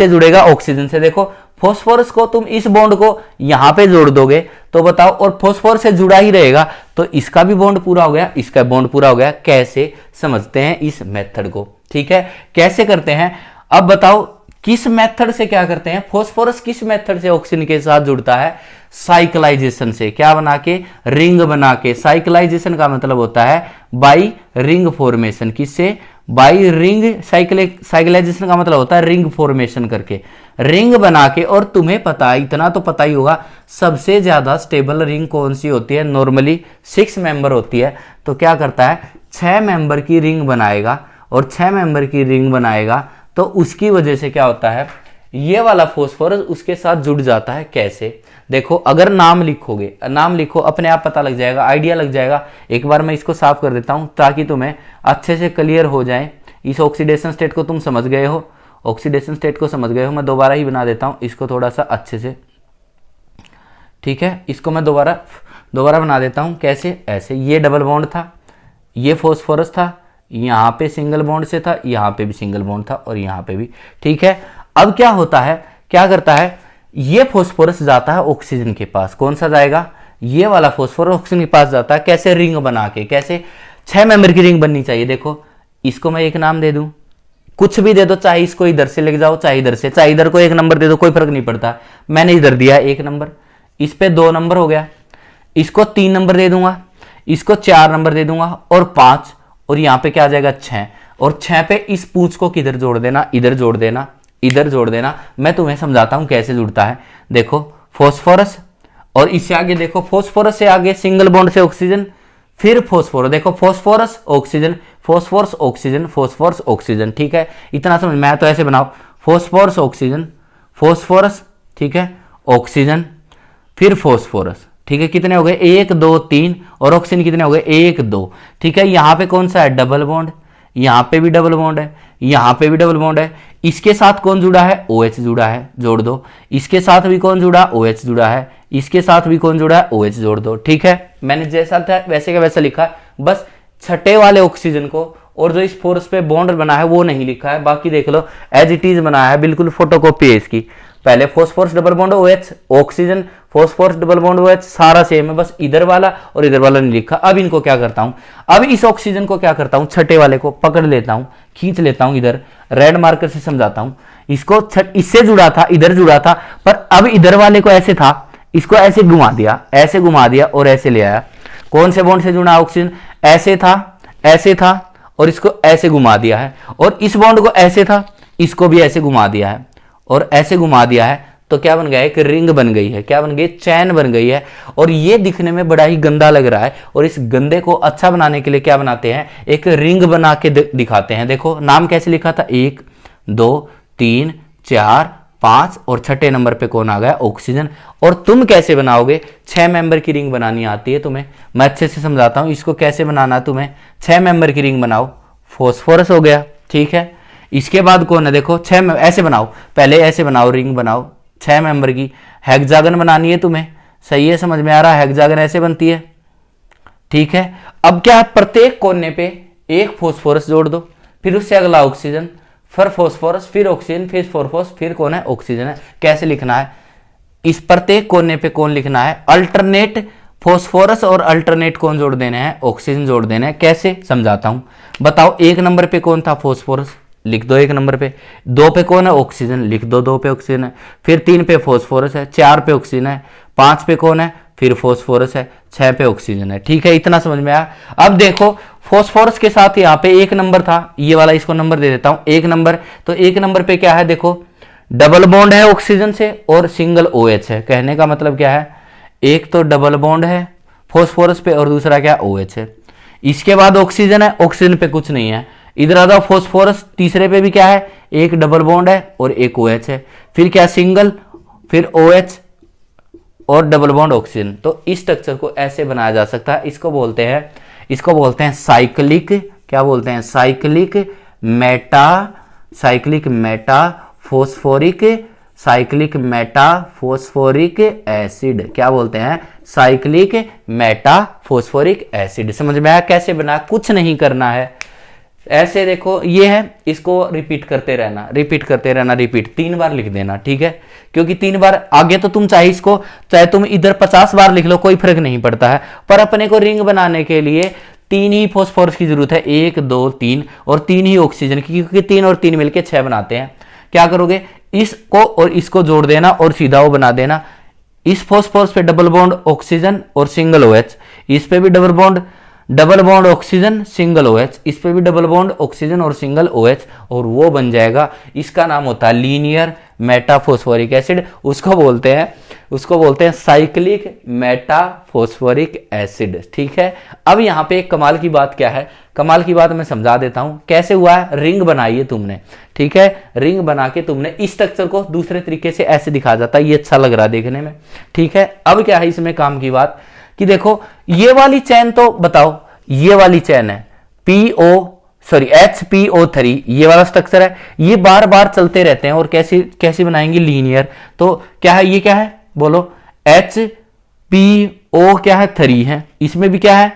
जुड़ेगा? ऑक्सीजन से। देखो, फॉस्फोरस को तुम इस बॉन्ड को यहां पे जोड़ दोगे तो बताओ, और फॉस्फोरस से जुड़ा ही रहेगा, तो इसका भी बॉन्ड पूरा हो गया, इसका बॉन्ड पूरा हो गया। कैसे समझते हैं इस मेथड को? ठीक है, कैसे करते हैं? अब बताओ किस मेथड से क्या करते हैं? फॉस्फोरस किस मेथड से ऑक्सीजन के साथ जुड़ता है? साइक्लाइजेशन से। क्या बना के? रिंग बना के। साइक्लाइजेशन का मतलब होता है बाई रिंग फॉर्मेशन। किससे? By ring. साइक्लाइजेशन का मतलब होता है रिंग फॉर्मेशन करके, रिंग बना के। और तुम्हें पता है, इतना तो पता ही होगा, सबसे ज्यादा स्टेबल रिंग कौन सी होती है? नॉर्मली 6 मेंबर होती है। तो क्या करता है? 6 मेंबर की रिंग बनाएगा, और 6 मेंबर की रिंग बनाएगा तो उसकी वजह से क्या होता है? ये वाला फॉस्फोरस उसके साथ जुड़ जाता है। कैसे? देखो, अगर नाम लिखो, अपने आप पता लग जाएगा, आइडिया लग जाएगा। एक बार मैं इसको साफ कर देता हूं ताकि तुम्हें अच्छे से क्लियर हो जाए। इस ऑक्सीडेशन स्टेट को तुम समझ गए हो, मैं दोबारा ही बना देता हूं इसको थोड़ा सा अच्छे से। ठीक है, इसको मैं दोबारा बना देता हूं। कैसे? ऐसे, ये डबल बॉन्ड था, ये फॉस्फोरस था, यहाँ पे सिंगल बॉन्ड से था, यहाँ पे भी सिंगल बॉन्ड था, और यहाँ पे भी। ठीक है, अब क्या होता है? क्या करता है? ये फॉस्फोरस जाता है ऑक्सीजन के पास। कौन सा जाएगा? ये वाला फॉस्फोरस ऑक्सीजन के पास जाता है। कैसे? रिंग बना के। कैसे? 6 मेंबर की रिंग बननी चाहिए। देखो, इसको मैं एक नाम दे दूं, कुछ भी दे दो, चाहे इसको इधर से लेके जाओ, चाहे इधर से, चाहे इधर को एक नंबर दे दो, कोई फर्क नहीं पड़ता। मैंने इधर दिया 1 नंबर, इस पे 2 नंबर हो गया, इसको 3 नंबर दे दूंगा, इसको 4 नंबर दे दूंगा, और 5, और यहाँ पे क्या आ जाएगा? 6। और 6 पे इस पूंछ को किधर जोड़ देना? इधर जोड़ देना, इधर जोड़ देना। मैं तुम्हें समझाता हूं कैसे जुड़ता है। देखो, फॉस्फोरस, और इससे आगे देखो, फॉस्फोरस से आगे सिंगल बॉन्ड से ऑक्सीजन, फिर फॉस्फोरस। देखो, phosphorus oxygen, phosphorus oxygen, phosphorus oxygen. ठीक है, इतना समझ। मैं तो ऐसे बनाओ, फॉस्फोरस ऑक्सीजन, फॉस्फोरस, ठीक है, ऑक्सीजन, फिर फॉस्फोरस। ठीक है, कितने हो गए? 1 2 3, और ऑक्सीजन कितने हो गए? 1 2। ठीक है, यहां पे कौन सा है? Double bond. यहां पे भी डबल बॉन्ड है, यहां पे भी डबल बॉन्ड है। इसके साथ कौन जुड़ा है? OH जुड़ा है, जोड़ दो। इसके साथ भी कौन जुड़ा? OH जुड़ा है। इसके साथ भी कौन जुड़ा है? OH जोड़ दो। ठीक है, मैंने जैसा था वैसे का वैसा लिखा, बस छठे वाले ऑक्सीजन को और जो इस फोर्स पे बॉन्ड बना है वो नहीं लिखा है, बाकी देख लो एज इट इज बना है, बिल्कुल फोटोकॉपी है इसकी। पहले phosphorus double bond OH, oxygen phosphorus double bond OH, सारा सेम है, बस इधर वाला और इधर वाला नहीं लिखा। अब इनको क्या करता हूं, अब इस ऑक्सीजन को क्या करता हूं, छठे वाले को पकड़ लेता हूं, खींच लेता हूं, इधर रेड मार्कर से समझाता हूं। इसको इससे जुड़ा था, इधर जुड़ा था, पर अब इधर वाले को ऐसे था, इसको ऐसे घुमा दिया, ऐसे घुमा दिया और ऐसे ले आया। कौन से बॉन्ड से जुड़ा ऑक्सीजन, ऐसे था और इसको ऐसे घुमा दिया है, और इस बॉन्ड को ऐसे था, इसको भी ऐसे घुमा दिया है और ऐसे घुमा दिया है, तो क्या बन गया, एक रिंग बन गई है। क्या बन गई, चैन बन गई है। और ये दिखने में बड़ा ही गंदा लग रहा है, और इस गंदे को अच्छा बनाने के लिए क्या बनाते हैं, एक रिंग बना के दिखाते हैं। देखो नाम कैसे लिखा था, 1 2 3 4 5 और छठे नंबर पे कौन आ गया, ऑक्सीजन। और तुम कैसे बनाओगे, 6 मेंबर की रिंग बनानी आती है तुम्हें, मैं अच्छे से समझाता हूं इसको कैसे बनाना। तुम्हें 6 मेंबर की रिंग बनाओ, फॉस्फोरस हो गया, ठीक है। इसके बाद कौन है, देखो 6 ऐसे बनाओ, पहले ऐसे बनाओ, रिंग बनाओ 6 मेंबर की। हेक्सागन बनानी है तुम्हें, सही है, समझ में आ रहा है, हेक्सागन ऐसे बनती है, ठीक है। अब क्या है, प्रत्येक कोने पे एक फॉस्फोरस जोड़ दो, फिर उससे अगला ऑक्सीजन, फिर फॉस्फोरस, फिर ऑक्सीजन, फिर फॉस्फोरस, फिर कौन है, ऑक्सीजन है। कैसे लिखना है, इस प्रत्येक कोने पे कौन लिखना है, अल्टरनेट फॉस्फोरस और अल्टरनेट कौन जोड़ देने हैं, ऑक्सीजन जोड़ देने हैं। कैसे समझाता हूं, बताओ। 1 नंबर पे कौन था, फॉस्फोरस, लिख दो 1 नंबर पे। 2 पे कौन है, ऑक्सीजन, लिख दो 2 पे ऑक्सीजन है। फिर 3 पे फॉस्फोरस है, 4 पे ऑक्सीजन है, 5 पे कौन है, फिर फॉस्फोरस है, 6 पे ऑक्सीजन है, ठीक है। इतना समझ में आया। अब देखो फॉस्फोरस के साथ यहाँ पे 1 नंबर था, ये वाला इसको नंबर दे देता हूं 1 नंबर। तो 1 नंबर पे क्या है, देखो डबल बॉन्ड है ऑक्सीजन से और सिंगल OH है। कहने का मतलब क्या है, एक तो डबल बॉन्ड है फॉस्फोरस पे और दूसरा क्या, OH है। इसके बाद ऑक्सीजन है, ऑक्सीजन पे कुछ नहीं है। इधर आ जाओ, फॉस्फोरस तीसरे पे भी क्या है, एक डबल बॉन्ड है और एक OH है। फिर क्या, सिंगल, फिर OH और डबल बॉन्ड ऑक्सीजन। तो इस स्ट्रक्चर को ऐसे बनाया जा सकता है। इसको बोलते हैं साइक्लिक, क्या बोलते हैं, साइक्लिक मेटा फोस्फोरिक एसिड। क्या बोलते हैं, साइक्लिक मेटा फोस्फोरिक एसिड। समझ में आया कैसे बना, कुछ नहीं करना है। ऐसे देखो ये है, इसको रिपीट करते रहना, रिपीट 3 बार लिख देना, ठीक है। क्योंकि 3 बार आगे तो तुम चाहे तुम इधर 50 बार लिख लो, कोई फर्क नहीं पड़ता है। पर अपने को रिंग बनाने के लिए 3 ही फॉस्फोरस की जरूरत है, 1 2 3 और 3 ही ऑक्सीजन की, क्योंकि 3 और 3 मिलकर 6 बनाते हैं। क्या करोगे, इसको और इसको जोड़ देना और सीधा वो बना देना। इस फॉस्फोरस पे डबल बॉन्ड ऑक्सीजन और सिंगल OH, इस पे भी double bond oxygen single OH, इस पे भी डबल बॉन्ड ऑक्सीजन और सिंगल OH, और वो बन जाएगा, इसका नाम होता है लीनियर मेटाफॉस्फोरिक एसिड। उसको बोलते हैं साइक्लिक मेटाफॉस्फोरिक एसिड, ठीक है। अब यहाँ पे एक कमाल की बात क्या है, कमाल की बात मैं समझा देता हूं कैसे हुआ है। रिंग बनाई है तुमने, ठीक है, रिंग बना के तुमने इस स्ट्रक्चर को दूसरे तरीके से ऐसे दिखा जाता है, ये अच्छा लग रहा है देखने में, ठीक है। अब क्या है इसमें काम की बात कि देखो ये वाली चैन, तो बताओ ये वाली चैन है HPO3, ये वाला स्ट्रक्चर है, ये बार बार चलते रहते हैं और कैसे बनाएंगे, लीनियर। तो क्या है, ये क्या है, बोलो HPO क्या है, 3 है। इसमें भी क्या है,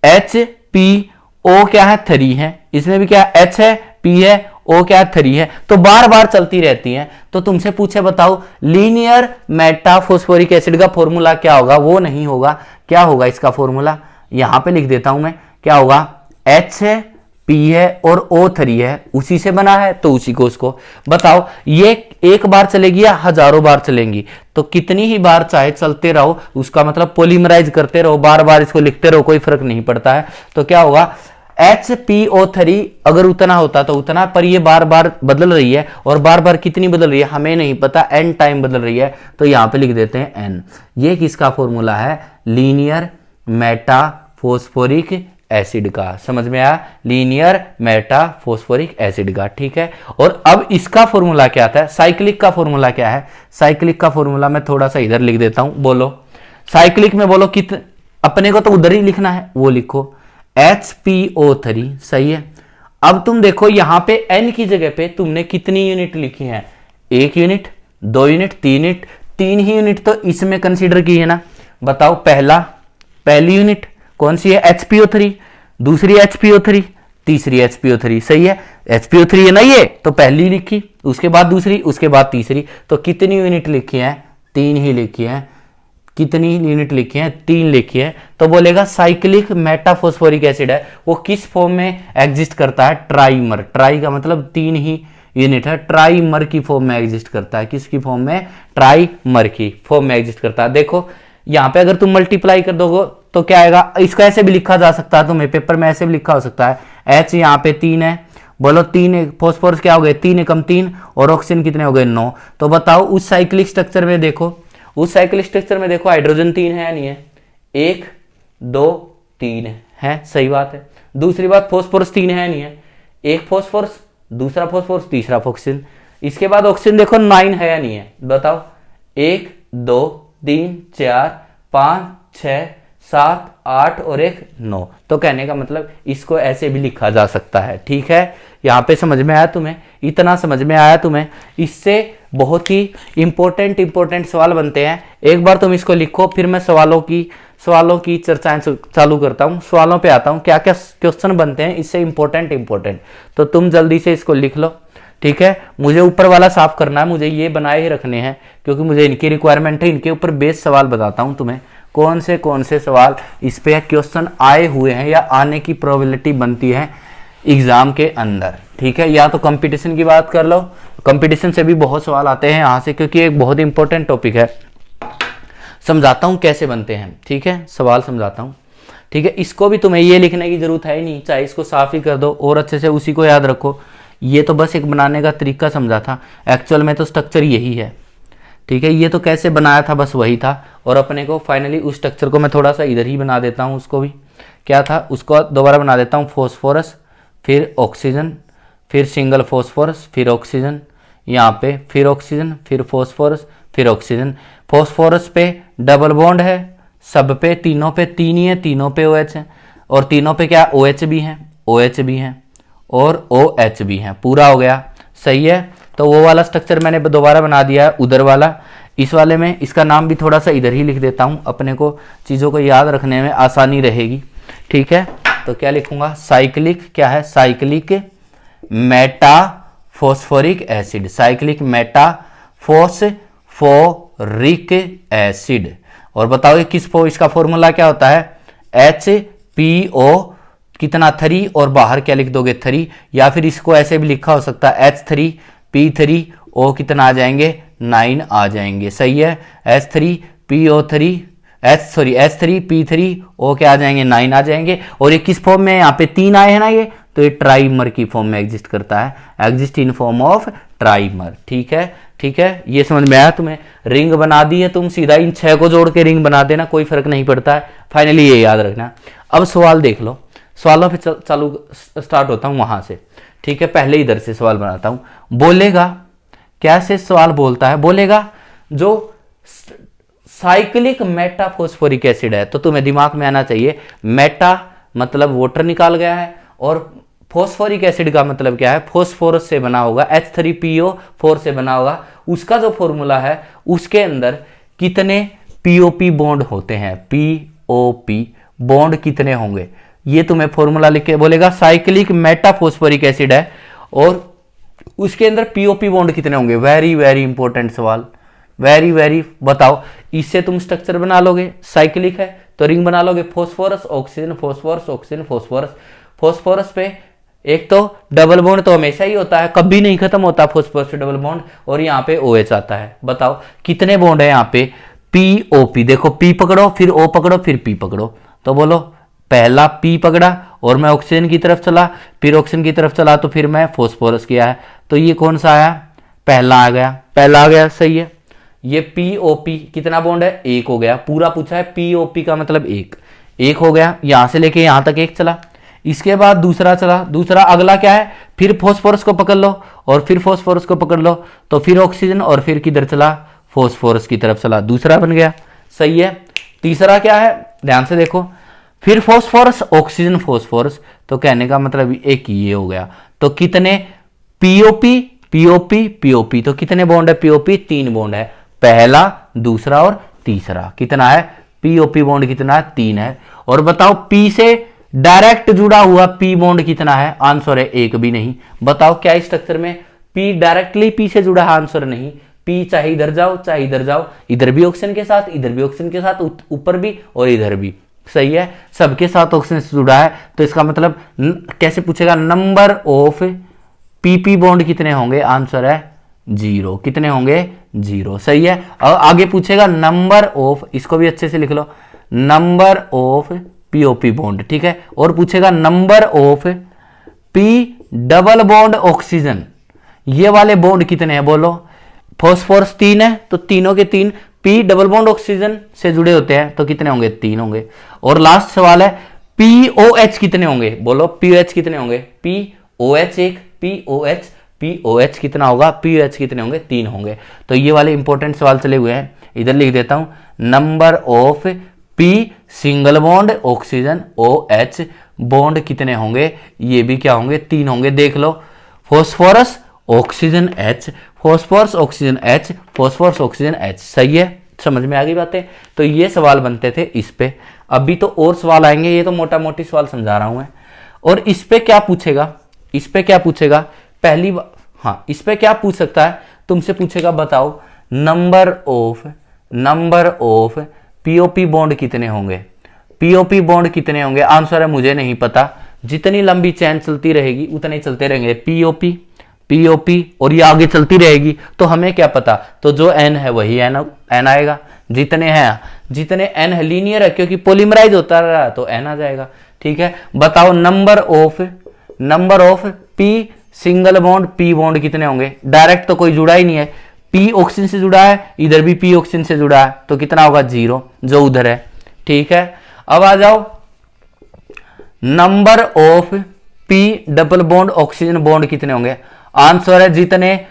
HPO क्या है, 3 है। इसमें भी क्या है, H है, P है, O क्या है, 3 है। तो बार बार चलती रहती हैं। तो तुमसे पूछे बताओ लीनियर मेटाफॉस्फोरिक एसिड का फॉर्मूला क्या होगा, वो नहीं होगा। क्या होगा इसका फॉर्मूला, यहां पे लिख देता हूं मैं, क्या होगा, H है, P है और O3 है, उसी से बना है, तो उसी को उसको बताओ। ये एक बार चलेगी या हजारों बार चलेंगी, तो कितनी ही बार चाहे चलते रहो, उसका मतलब पॉलीमराइज करते रहो, बार बार इसको लिखते रहो, कोई फर्क नहीं पड़ता है। तो क्या होगा, HPO3 अगर उतना होता तो उतना, पर ये बार बार बदल रही है, और बार बार कितनी बदल रही है हमें नहीं पता, n टाइम बदल रही है, तो यहां पे लिख देते हैं n। ये किसका फॉर्मूला है, लीनियर मेटाफॉस्फोरिक एसिड का। समझ में आया, लीनियर मेटाफॉस्फोरिक एसिड का, ठीक है। और अब इसका फॉर्मूला क्या आता है, साइक्लिक का फॉर्मूला क्या है, साइक्लिक का फॉर्मूला मैं थोड़ा सा इधर लिख देता हूं, बोलो साइक्लिक में, बोलो अपने को तो उधर ही लिखना है, वो लिखो HPO3, सही है। अब तुम देखो यहां पे n की जगह पे तुमने कितनी यूनिट लिखी है, 1 यूनिट, 2 यूनिट, 3 यूनिट, 3 ही यूनिट तो इसमें कंसीडर की है ना। बताओ पहली यूनिट कौन सी है, HPO3, दूसरी HPO3, तीसरी HPO3, सही है। HPO3 है ना ये, तो पहली लिखी, उसके बाद दूसरी, उसके बाद तीसरी, तो कितनी यूनिट लिखी है? 3 ही लिखी है। कितनी यूनिट लिखी है? 3 लिखी है। तो बोलेगा साइक्लिक मेटाफॉस्फोरिक एसिड है, वो किस फॉर्म में एग्जिस्ट करता है? ट्राइमर। ट्राई का मतलब 3 ही यूनिट है, ट्राइमर की फॉर्म में एग्जिस्ट करता है। किसकी फॉर्म में? ट्राइमर की फॉर्म में एग्जिस्ट करता है। देखो यहाँ पे अगर तुम मल्टीप्लाई कर दोगे तो क्या आएगा? इसको ऐसे भी लिखा जा सकता है, तुम्हें पेपर में ऐसे भी लिखा हो सकता है। H यहाँ पे 3 है, बोलो 3 फॉस्फोरस क्या हो गए? 3 एकम 3, और ऑक्सीजन कितने हो गए? 9। तो बताओ उस साइक्लिक स्ट्रक्चर में देखो, उस साइक्लिक स्ट्रक्चर में देखो हाइड्रोजन 3 है या नहीं है? 1 2 3 है, सही बात है। दूसरी बात फॉस्फोरस 3 है नहीं है? एक फॉस्फोरस, दूसरा फॉस्फोरस, तीसरा ऑक्सीजन। इसके बाद ऑक्सीजन देखो 9 है या नहीं है? बताओ 1 2 3 4 5 6 7 8 और 1 9। तो कहने का मतलब इसको ऐसे भी लिखा जा सकता है, ठीक है। यहाँ पे समझ में आया तुम्हें? इतना समझ में आया तुम्हें? इससे बहुत ही इंपॉर्टेंट सवाल बनते हैं। एक बार तुम इसको लिखो, फिर मैं सवालों की चर्चाएं चालू करता हूँ, सवालों पे आता हूँ, क्या क्या क्वेश्चन बनते हैं इससे इंपॉर्टेंट। तो तुम जल्दी से इसको लिख लो, ठीक है। मुझे ऊपर वाला साफ करना है, मुझे ये बनाए ही रखने हैं क्योंकि मुझे इनकी रिक्वायरमेंट है। इनके ऊपर बेस सवाल बताता हूँ तुम्हें, कौन से सवाल इस पे क्वेश्चन आए हुए हैं या आने की प्रोबेबिलिटी बनती है एग्जाम के अंदर, ठीक है। या तो कंपटीशन की बात कर लो, कंपटीशन से भी बहुत सवाल आते हैं यहाँ से, क्योंकि एक बहुत इंपॉर्टेंट टॉपिक है। समझाता हूँ कैसे बनते हैं, ठीक है, सवाल समझाता हूँ, ठीक है। इसको भी तुम्हें ये लिखने की जरूरत है ही नहीं, चाहे इसको साफ ही कर दो और अच्छे से उसी को याद रखो। ये तो बस एक बनाने का तरीका समझा था, एक्चुअल में तो स्ट्रक्चर यही है, ठीक है। ये तो कैसे बनाया था बस वही था, और अपने को फाइनली उस स्ट्रक्चर को मैं थोड़ा सा इधर ही बना देता हूँ। उसको भी क्या था, उसको दोबारा बना देता हूँ। फॉस्फोरस, फिर ऑक्सीजन, फिर सिंगल फॉस्फोरस, फिर ऑक्सीजन, यहाँ पे फिर ऑक्सीजन, फिर फॉस्फोरस, फिर ऑक्सीजन। फॉस्फोरस पे डबल बॉन्ड है, सब पे, तीनों पे 3 ही है, तीनों पे OH है, और तीनों पे क्या OH भी है, OH भी है और OH भी है। पूरा हो गया, सही है। तो वो वाला स्ट्रक्चर मैंने दोबारा बना दिया है, उधर वाला। इस वाले में इसका नाम भी थोड़ा सा इधर ही लिख देता हूँ, अपने को चीज़ों को याद रखने में आसानी रहेगी, ठीक है। तो क्या लिखूंगा? साइक्लिक, क्या है? Cyclic metaphosphoric acid, cyclic metaphosphoric acid. और बताओ ये इसका फॉर्मूला क्या होता है? HPO कितना 3, और बाहर क्या लिख दोगे? 3, या फिर इसको ऐसे भी लिखा हो सकता है H3P3O कितना आ जाएंगे? 9 आ जाएंगे, सही है। H3P3O क्या आ जाएंगे? 9 आ जाएंगे। और ये किस फॉर्म में? यहाँ पे 3 आए हैं ना ये, तो ये ट्राइमर की फॉर्म में एग्जिस्ट करता है, exist in form of trimer, ठीक है, ठीक है। ये समझ में आया तुम्हें? रिंग बना दी है, तुम सीधा इन 6 को जोड़ के रिंग बना देना, कोई फर्क नहीं पड़ता है। फाइनली ये याद रखना। अब सवाल देख लो, सवालों पे चालू स्टार्ट होता हूं वहां से, ठीक है। पहले इधर से सवाल बनाता हूं। बोलेगा, कैसे सवाल बोलता है? बोलेगा जो साइक्लिक मेटाफॉस्फोरिक एसिड है, तो तुम्हें दिमाग में आना चाहिए मेटा मतलब वाटर निकाल गया है, और फॉस्फोरिक एसिड का मतलब क्या है? फॉस्फोरस से बना होगा, H3PO4 से बना होगा। उसका जो फॉर्मूला है उसके अंदर कितने POP बॉन्ड होते हैं? POP बॉन्ड कितने होंगे? ये तुम्हें फॉर्मूला लिख के बोलेगा साइक्लिक मेटाफॉस्फोरिक एसिड है और उसके अंदर POP बॉन्ड कितने होंगे? वेरी वेरी इंपॉर्टेंट सवाल, वेरी बताओ। इससे तुम स्ट्रक्चर बना लोगे, साइक्लिक है तो रिंग बना लोगे, phosphorus oxygen, phosphorus oxygen, phosphorus. Phosphorus पे एक तो डबल बॉन्ड तो हमेशा ही होता है, कभी नहीं खत्म होता फॉस्फोरस पे डबल बॉन्ड, और यहाँ पे OH आता है। बताओ कितने बॉन्ड है यहाँ पे? POP, देखो P पकड़ो, फिर O पकड़ो, फिर P पकड़ो, तो बोलो पहला P पकड़ा और मैं ऑक्सीजन की तरफ चला, फिर ऑक्सीजन की तरफ चला, तो फिर मैं फॉस्फोरस किया है, तो ये कौन सा आया? पहला आ गया, पहला आ गया, सही है। ये POP कितना बॉन्ड है? 1 हो गया, पूरा पूछा है, POP का मतलब 1 हो गया, यहां से लेके यहां तक 1 चला। इसके बाद दूसरा चला, दूसरा अगला क्या है? फिर फॉस्फोरस को पकड़ लो और फिर फॉस्फोरस को पकड़ लो, तो फिर ऑक्सीजन, और फिर किधर चला? फॉस्फोरस की तरफ चला, दूसरा बन गया, सही है। तीसरा क्या है? ध्यान से देखो, फिर फॉस्फोरस ऑक्सीजन फॉस्फोरस, तो कहने का मतलब एक ये हो गया। तो कितने POP तो कितने बॉन्ड है? POP 3 बॉन्ड है, पहला, दूसरा और तीसरा। कितना है? POP बॉन्ड कितना है? 3 है। और बताओ P से डायरेक्ट जुड़ा हुआ पी बॉन्ड कितना है? आंसर है एक भी नहीं। बताओ क्या स्ट्रक्चर में पी डायरेक्टली पी से जुड़ा है? आंसर नहीं। पी चाहे इधर जाओ चाहे इधर जाओ, इधर भी ऑक्सीजन के साथ, इधर भी ऑक्सीजन के साथ, ऊपर भी और इधर भी, सही है, सबके साथ ऑक्सीजन से जुड़ा है। तो इसका मतलब कैसे पूछेगा? नंबर ऑफ पीपी बॉन्ड कितने होंगे? आंसर है 0। कितने होंगे? 0, सही है। और आगे पूछेगा नंबर ऑफ, इसको भी अच्छे से लिख लो, नंबर ऑफ पीओपी बॉन्ड, ठीक है। और पूछेगा number of P double bond oxygen, ये वाले बॉन्ड कितने हैं? बोलो। फॉस्फोरस 3 है तो तीनों के 3 पी डबल बॉन्ड ऑक्सीजन से जुड़े होते हैं तो कितने होंगे? 3 होंगे। और लास्ट सवाल है पीओएच कितने होंगे? बोलो पीओएच कितने होंगे? पीओएच 1, पीओएच कितना होगा? पीओएच कितने होंगे? 3 होंगे। तो ये वाले इंपॉर्टेंट सवाल चले हुए हैं, इधर लिख देता हूं। Number of P single bond oxygen OH bond कितने होंगे? ये भी क्या होंगे? 3 होंगे। देख लो, phosphorus oxygen H, phosphorus oxygen H, phosphorus oxygen H, सही है। समझ में आ गई बातें? तो ये सवाल बनते थे इस पे। अभी तो और सवाल आएंगे, ये तो मोटा मोटी सवाल समझा रहा हूं मैं। और इस पे क्या पूछेगा? इस पे क्या पूछेगा? पहली बार, हाँ, इस पे क्या पूछ सकता है? तुमसे पूछेगा बताओ नंबर ऑफ पीओपी बॉन्ड कितने होंगे? पीओपी बॉन्ड कितने होंगे? आंसर है मुझे नहीं पता। जितनी लंबी चैन चलती रहेगी उतने चलते रहेंगे पीओपी और ये आगे चलती रहेगी, तो हमें क्या पता? तो जो एन है वही एन आएगा। जितने एन है, लीनियर है क्योंकि पोलीमराइज होता रहा तो एन आ जाएगा, ठीक है। बताओ number of P single bond P bond कितने होंगे? डायरेक्ट तो कोई जुड़ा ही नहीं है, पी ऑक्सीजन से जुड़ा है, इधर भी पी ऑक्सीजन से जुड़ा है, तो कितना होगा? 0, जो उधर है, ठीक है। अब आ जाओ number of P double bond oxygen bond कितने होंगे? आंसर है जितने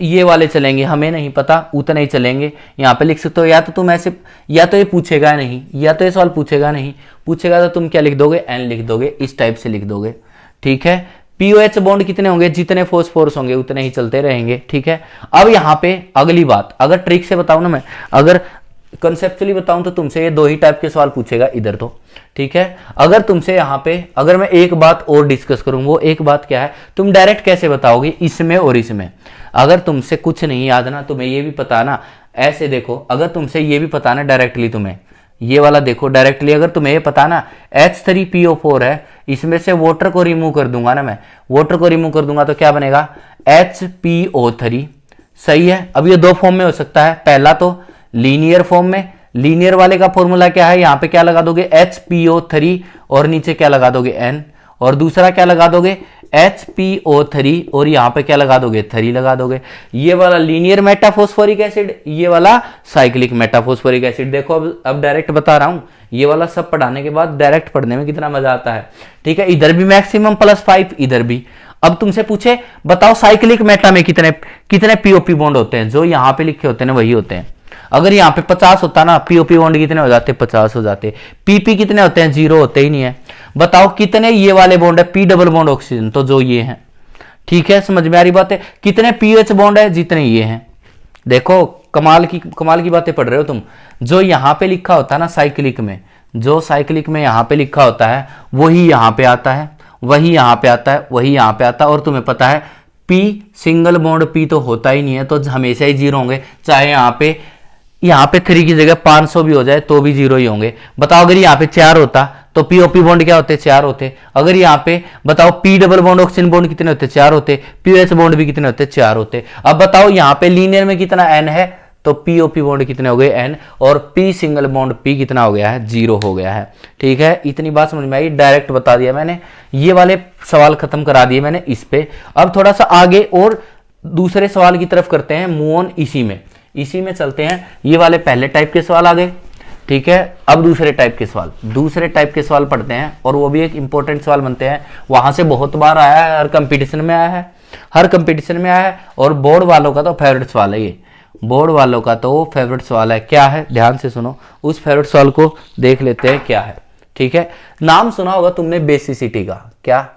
ये वाले चलेंगे, हमें नहीं पता, उतने ही चलेंगे। यहां पे लिख सकते हो, या तो तुम ऐसे, या तो ये पूछेगा नहीं, या तो ये सवाल पूछेगा नहीं, पूछेगा तो तुम क्या लिख दोगे? एन लिख दोगे, इस टाइप से लिख दोगे, ठीक है। पीओएच बॉन्ड कितने होंगे? जितने फॉस्फोरस होंगे उतने ही चलते रहेंगे, ठीक है। अब यहां पे अगली बात, अगर ट्रिक से बताऊं ना मैं, अगर कंसेप्चुअली बताऊं तो तुमसे ये 2 ही टाइप के सवाल पूछेगा इधर, तो ठीक है। अगर तुमसे यहाँ पे, अगर मैं एक बात और डिस्कस करूं, वो एक बात क्या है? तुम डायरेक्ट कैसे बताओगे इसमें और इसमें? अगर तुमसे कुछ नहीं याद ना, तुम्हें ये भी पता ना, ऐसे देखो, अगर तुमसे ये भी पता ना डायरेक्टली, तुम्हें ये वाला देखो डायरेक्टली, अगर तुम्हें ये पता ना H3PO4 है, इसमें से वाटर को रिमूव कर दूंगा ना मैं, वाटर को रिमूव कर दूंगा तो क्या बनेगा? HPO3, सही है। अब ये 2 फॉर्म में हो सकता है, पहला तो लीनियर फॉर्म में, लीनियर वाले का फॉर्मूला क्या है? यहां पे क्या लगा दोगे? HPO3 और नीचे क्या लगा दोगे? N, और दूसरा क्या लगा दोगे? HPO3 और यहां पे क्या लगा दोगे? 3 लगा दोगे। ये वाला लीनियर मेटाफॉस्फोरिक एसिड, ये वाला साइक्लिक मेटाफॉस्फोरिक एसिड। देखो अब डायरेक्ट बता रहा हूं, ये वाला सब पढ़ाने के बाद डायरेक्ट पढ़ने में कितना मजा आता है, ठीक है। इधर भी मैक्सिमम +5, इधर भी। अब तुमसे पूछे बताओ साइक्लिक मेटा में कितने पीओपी बॉन्ड होते हैं? जो यहां पे लिखे होते हैं वही होते हैं। अगर यहाँ पे 50 होता ना, पीओपी बॉन्ड कितने हो जाते? 50 हो जाते। पीपी कितने होते हैं? 0 होते ही नहीं है। बताओ कितने ये वाले बॉन्ड है? पी डबल बॉन्ड ऑक्सीजन, तो जो ये हैं, ठीक है। समझ में आ रही बात है? कितने पीएच बॉन्ड है? जितने ये हैं। देखो कमाल की बातें पढ़ रहे हो तुम। जो यहाँ पे लिखा होता है ना साइक्लिक में, जो साइक्लिक में यहाँ पे लिखा होता है वही यहाँ पे आता है, वही यहाँ पे आता है, वही यहाँ पे आता है। और तुम्हें पता है पी सिंगल बॉन्ड पी तो होता ही नहीं है, तो हमेशा ही 0 होंगे। चाहे यहाँ पे 3 की जगह 500 भी हो जाए तो भी 0 ही होंगे। बताओ अगर यहाँ पे 4 होता तो पीओपी बॉन्ड क्या होते? 4 होते। अगर यहाँ पे बताओ P double bond oxygen bond कितने होते? 4 होते। पीओएच बॉन्ड भी कितने होते? 4 होते। अब बताओ यहाँ पे लीनियर में कितना एन है? तो पीओपी बॉन्ड कितने हो गए? एन। और पी सिंगल बॉन्ड पी कितना हो गया है? 0 हो गया है, ठीक है। इतनी बात समझ में आई, डायरेक्ट बता दिया मैंने, ये वाले सवाल खत्म करा दिए मैंने इस पे। अब थोड़ा सा आगे और दूसरे सवाल की तरफ करते हैं, मूव ऑन। इसी में चलते हैं। ये वाले पहले टाइप के सवाल आ गए, ठीक है। अब दूसरे टाइप के सवाल पढ़ते हैं, और वो भी एक इंपॉर्टेंट सवाल बनते हैं। वहां से बहुत बार आया है, हर कंपटीशन में आया है, और बोर्ड वालों का तो फेवरेट सवाल है ये। बोर्ड वालों का तो फेवरेट सवाल है। क्या है? ध्यान से सुनो, उस फेवरेट सवाल को देख लेते हैं क्या है, ठीक है। नाम सुना होगा तुमने बेसिसिटी का। क्या?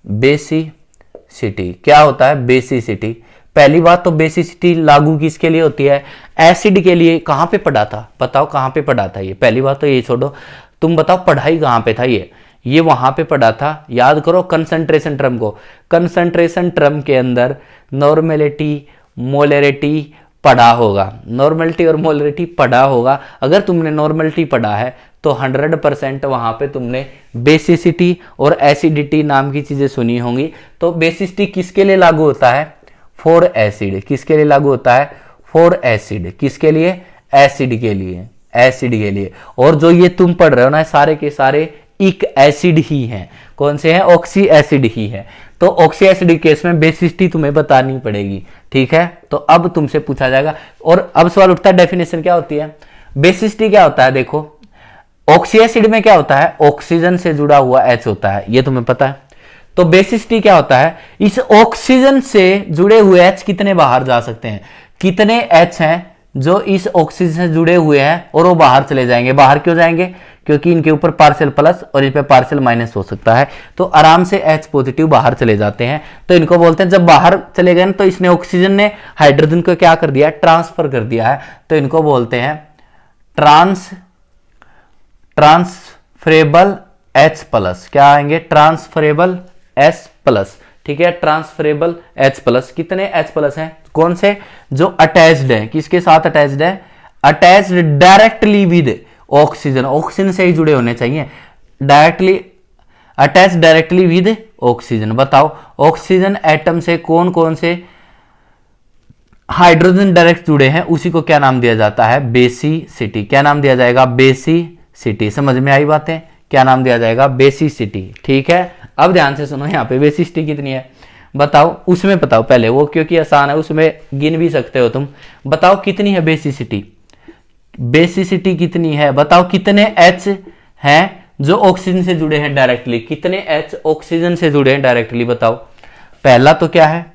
बेसिसिटी क्या होता है? बेसिसिटी, पहली बात तो बेसिसिटी लागू किसके लिए होती है? एसिड के लिए। कहां पे पढ़ा था? बताओ कहां पे पढ़ा था ये? पहली बात तो ये छोड़ो, तुम बताओ पढ़ाई कहां पे था ये? ये वहां पे पढ़ा था, याद करो कंसंट्रेशन टर्म को। कंसंट्रेशन टर्म के अंदर नॉर्मेलिटी मोलरिटी पढ़ा होगा, नॉर्मेलिटी और मोलरिटी पढ़ा होगा। अगर तुमने नॉर्मेलिटी पढ़ा है तो 100% वहां पे तुमने बेसिसिटी और एसिडिटी नाम की चीजें सुनी होंगी। तो बेसिसिटी किसके लिए लागू होता है? For acid. किसके लिए लागू होता है? For acid. किसके लिए? एसिड के लिए, एसिड के लिए। और जो ये तुम पढ़ रहे हो ना, सारे के सारे इक एसिड ही हैं। कौन से हैं? ऑक्सी एसिड ही है। तो ऑक्सी एसिड केस में बेसिसिटी तुम्हें बतानी पड़ेगी, ठीक है। तो अब तुमसे पूछा जाएगा, और अब सवाल उठता है डेफिनेशन क्या होती है, बेसिसिटी क्या होता है। देखो ऑक्सी एसिड में क्या होता है? ऑक्सीजन से जुड़ा हुआ H होता है, ये तुम्हें पता है। तो बेसिसिटी क्या होता है? इस ऑक्सीजन से जुड़े हुए H कितने बाहर जा सकते हैं, कितने H हैं जो इस ऑक्सीजन से जुड़े हुए हैं और वो बाहर चले जाएंगे। बाहर क्यों जाएंगे? क्योंकि इनके ऊपर पार्शियल प्लस और इस पे पार्शियल माइनस हो सकता है, तो आराम से H पॉजिटिव बाहर चले जाते हैं। तो इनको बोलते हैं, जब बाहर चले गए तो इसने ऑक्सीजन ने हाइड्रोजन को क्या कर दिया? ट्रांसफर कर दिया है। तो इनको बोलते हैं ट्रांसफरेबल H प्लस। क्या आएंगे? ट्रांसफरेबल H प्लस, ठीक है। Transferable H plus. कितने H प्लस हैं? कौन से? जो अटैच्ड है। किसके साथ अटैच्ड है? Attached directly with oxygen. Oxygen से ही जुड़े होने चाहिए, directly attach directly with oxygen. बताओ ऑक्सीजन एटम से कौन कौन से हाइड्रोजन डायरेक्ट जुड़े हैं, उसी को क्या नाम दिया जाता है? बेसिसिटी। क्या नाम दिया जाएगा? बेसिसिटी। समझ में आई बातें? क्या नाम दिया जाएगा? बेसिसिटी, ठीक है। अब ध्यान से सुनो, यहाँ पे बेसिसिटी कितनी है बताओ, उसमें बताओ पहले वो, क्योंकि आसान है, उसमें गिन भी सकते हो तुम। बताओ कितनी है बेसिसिटी? बेसिसिटी कितनी है बताओ? कितने H हैं जो ऑक्सीजन से जुड़े हैं डायरेक्टली? कितने H ऑक्सीजन से जुड़े हैं डायरेक्टली? बताओ। पहला तो क्या है?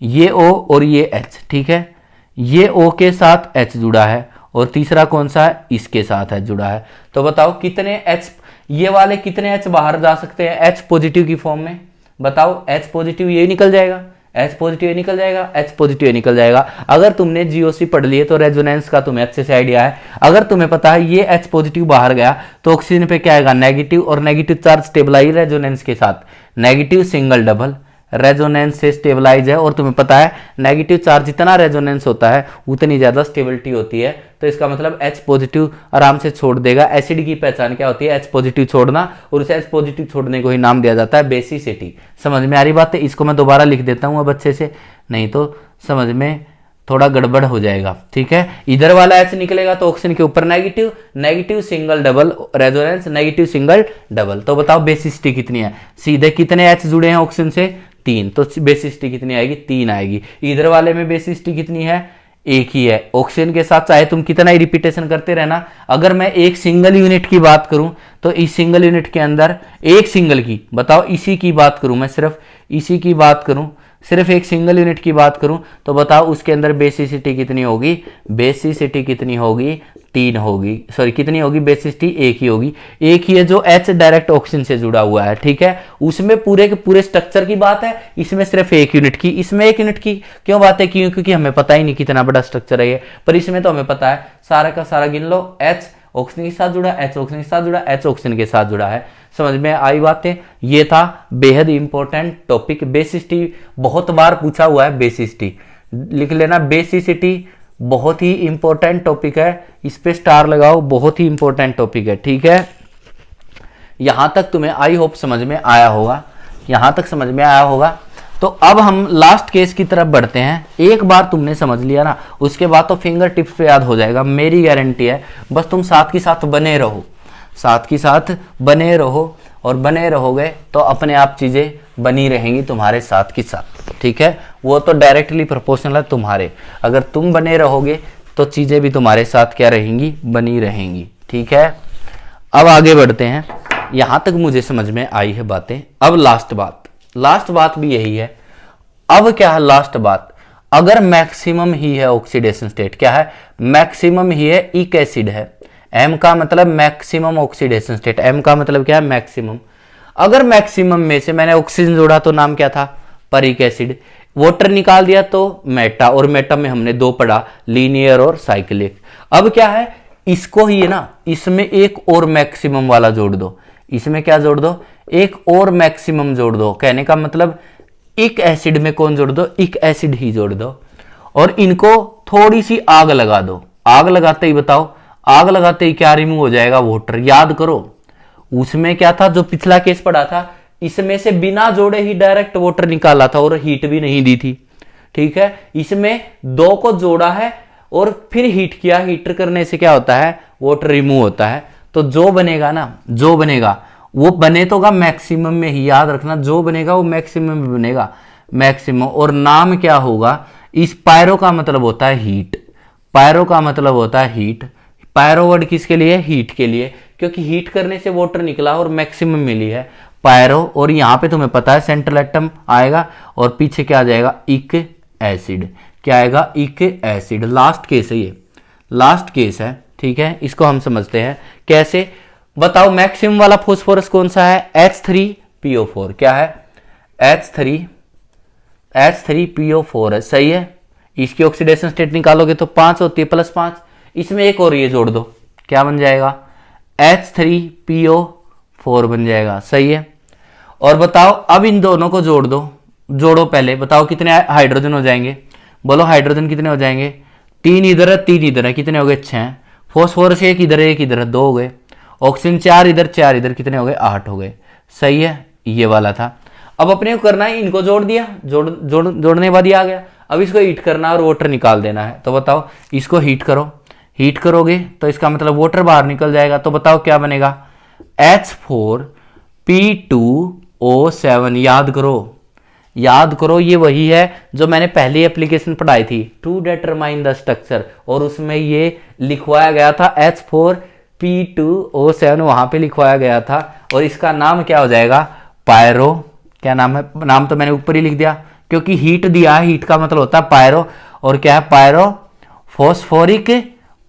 ये O और ये H, ठीक है। ये O के साथ H जुड़ा है, और तीसरा कौन सा है? इसके साथ H जुड़ा है। तो बताओ कितने H, ये वाले कितने H बाहर जा सकते हैं H पॉजिटिव की फॉर्म में? बताओ। H पॉजिटिव ये निकल जाएगा, H पॉजिटिव ये निकल जाएगा, H पॉजिटिव ये निकल जाएगा। अगर तुमने जीओसी पढ़ लिए तो रेजोनेंस का तुम्हें अच्छे से आइडिया है। अगर तुम्हें पता है ये H पॉजिटिव बाहर गया तो ऑक्सीजन पे क्या आएगा? नेगेटिव, और नेगेटिव चार्ज स्टेबलाइज रेजोनेंस के साथ, नेगेटिव सिंगल डबल रेजोनेंस से स्टेबलाइज है। और तुम्हें पता है नेगेटिव चार्ज जितना रेजोनेंस होता है उतनी ज्यादा स्टेबिलिटी होती है। तो इसका मतलब H पॉजिटिव आराम से छोड़ देगा। एसिड की पहचान क्या होती है? H पॉजिटिव छोड़ना, और उसे H पॉजिटिव छोड़ने को ही नाम दिया जाता है बेसिसिटी। समझ में आ रही बात है? इसको मैं दोबारा लिख देता हूँ अब अच्छे से, नहीं तो समझ में थोड़ा गड़बड़ हो जाएगा, ठीक है। इधर वाला H निकलेगा तो ऑक्सीजन के ऊपर negative, negative single double resonance, negative single double. तो बताओ बेसिसिटी कितनी है? सीधे कितने H जुड़े हैं ऑक्सीजन से? 3। तो बेसिसिटी कितनी आएगी? 3 आएगी। इधर वाले में बेसिसिटी कितनी है? 1 ही है। ऑक्सीजन के साथ चाहे तुम कितना ही रिपीटेशन करते रहना, अगर मैं एक सिंगल यूनिट की बात करूं तो इस सिंगल यूनिट के अंदर एक सिंगल की, बताओ इसी की बात करूं मैं, सिर्फ इसी की बात करूं, सिर्फ एक सिंगल यूनिट की बात करूं तो बताओ उसके अंदर बेसिसिटी कितनी होगी? बेसिसिटी कितनी होगी? 3 होगी। सॉरी कितनी होगी? बेसिसिटी 1 ही होगी। एक ही है जो H डायरेक्ट ऑक्सीजन से जुड़ा हुआ है, ठीक है। उसमें पूरे के पूरे स्ट्रक्चर की बात है, इसमें सिर्फ 1 यूनिट की। इसमें 1 यूनिट की क्यों बात है? क्योंकि हमें पता ही नहीं कितना बड़ा स्ट्रक्चर है ये, पर इसमें तो हमें पता है। सारा का सारा गिन लो, H ऑक्सीजन के साथ जुड़ा, H ऑक्सीजन के साथ जुड़ा, H ऑक्सीजन के साथ जुड़ा है। समझ में आई बातें? ये था बेहद इंपॉर्टेंट टॉपिक बेसिसिटी। बहुत बार पूछा हुआ है बेसिसिटी, लिख लेना। बेसिसिटी बहुत ही इंपॉर्टेंट टॉपिक है, इस पे स्टार लगाओ, बहुत ही इंपॉर्टेंट टॉपिक है, ठीक है। यहां तक तुम्हें आई होप समझ में आया होगा, यहां तक समझ में आया होगा। तो अब हम लास्ट केस की तरफ बढ़ते हैं। एक बार तुमने समझ लिया ना, उसके बाद तो फिंगर टिप्स पे याद हो जाएगा, मेरी गारंटी है। बस तुम साथ के साथ बने रहो, साथ के साथ बने रहो, और बने रहोगे तो अपने आप चीजें बनी रहेंगी तुम्हारे साथ के साथ, ठीक है। वो तो डायरेक्टली प्रोपोर्शनल है तुम्हारे। अगर तुम बने रहोगे तो चीजें भी तुम्हारे साथ क्या रहेंगी? बनी रहेंगी, ठीक है। अब आगे बढ़ते हैं। यहां तक मुझे समझ में आई है बातें। अब लास्ट बात भी यही है। अब क्या है लास्ट बात? अगर मैक्सिमम ही है ऑक्सीडेशन स्टेट, क्या है? मैक्सिमम ही है, इक एसिड है। M का मतलब मैक्सिमम ऑक्सीडेशन स्टेट, M का मतलब क्या है? मैक्सिमम। अगर मैक्सिमम में से मैंने ऑक्सीजन जोड़ा तो नाम क्या था? परिक एसिड। वाटर निकाल दिया तो मेटा, और मेटा में हमने 2 पढ़ा, लीनियर और साइक्लिक। अब क्या है? इसको ही है ना, इसमें एक और मैक्सिमम वाला जोड़ दो, इसमें क्या जोड़ दो, एक और मैक्सिमम जोड़ दो। कहने का मतलब एक एसिड में कौन जोड़ दो, एक एसिड ही जोड़ दो, और इनको थोड़ी सी आग लगा दो। आग लगाते ही बताओ, आग लगाते ही क्या रिमूव हो जाएगा, वाटर। याद करो उसमें क्या था, जो पिछला केस पढ़ा था, इसमें से बिना जोड़े ही डायरेक्ट वाटर निकाला था और हीट भी नहीं दी थी। ठीक है, इसमें दो को जोड़ा है और फिर हीट किया। हीटर करने से क्या होता है, वाटर रिमूव होता है। तो जो बनेगा ना, जो बनेगा वो बने तो का मैक्सिमम में ही, याद रखना, जो बनेगा वो मैक्सिमम में बनेगा, मैक्सिमम। और नाम क्या होगा, इस पायरो का मतलब होता है हीट, पायरो का मतलब होता है हीट। पायरो वर्ड किसके लिए, हीट के लिए, क्योंकि हीट करने से वाटर निकला और मैक्सिमम मिली है पायरो। और यहां पे तुम्हें पता है सेंट्रल एटम आएगा और पीछे क्या आ जाएगा, इक एसिड। क्या आएगा, इक एसिड। लास्ट केस है ये, लास्ट केस है। ठीक है, इसको हम समझते हैं कैसे। बताओ मैक्सिमम वाला फोस्फोरस कौन सा है, H3PO4। क्या है, H3PO4 है, सही है। इसकी ऑक्सीडेशन स्टेट निकालोगे तो 5 होती है, +5। इसमें एक और ये जोड़ दो, क्या बन जाएगा, H3PO4 बन जाएगा, सही है। और बताओ अब इन दोनों को जोड़ दो, जोड़ो पहले, बताओ कितने हाइड्रोजन हो जाएंगे, बोलो हाइड्रोजन कितने हो जाएंगे, 3 इधर है 3 इधर है, कितने हो गए, 6। फॉस्फोरस 1 इधर है 1 इधर है, 2 हो गए। ऑक्सीजन 4 इधर 4 इधर, कितने हो गए, 8 हो गए, सही है। ये वाला था। अब अपने को करना है, इनको जोड़ दिया, जोड़ने के बाद ये आ गया। अब इसको हीट करना है और वाटर निकाल देना है। तो बताओ इसको हीट करो, हीट करोगे तो इसका मतलब वाटर बाहर निकल जाएगा। तो बताओ क्या बनेगा, H4P2O7। याद करो, याद करो, ये वही है जो मैंने पहली एप्लीकेशन पढ़ाई थी, टू डिटरमाइन द स्ट्रक्चर, और उसमें ये लिखवाया गया था H4P2O7, वहां पे लिखवाया गया था। और इसका नाम क्या हो जाएगा, पायरो। क्या नाम है, नाम तो मैंने ऊपर ही लिख दिया क्योंकि हीट दिया है, हीट का मतलब होता है पायरो। और क्या है, pyro phosphoric,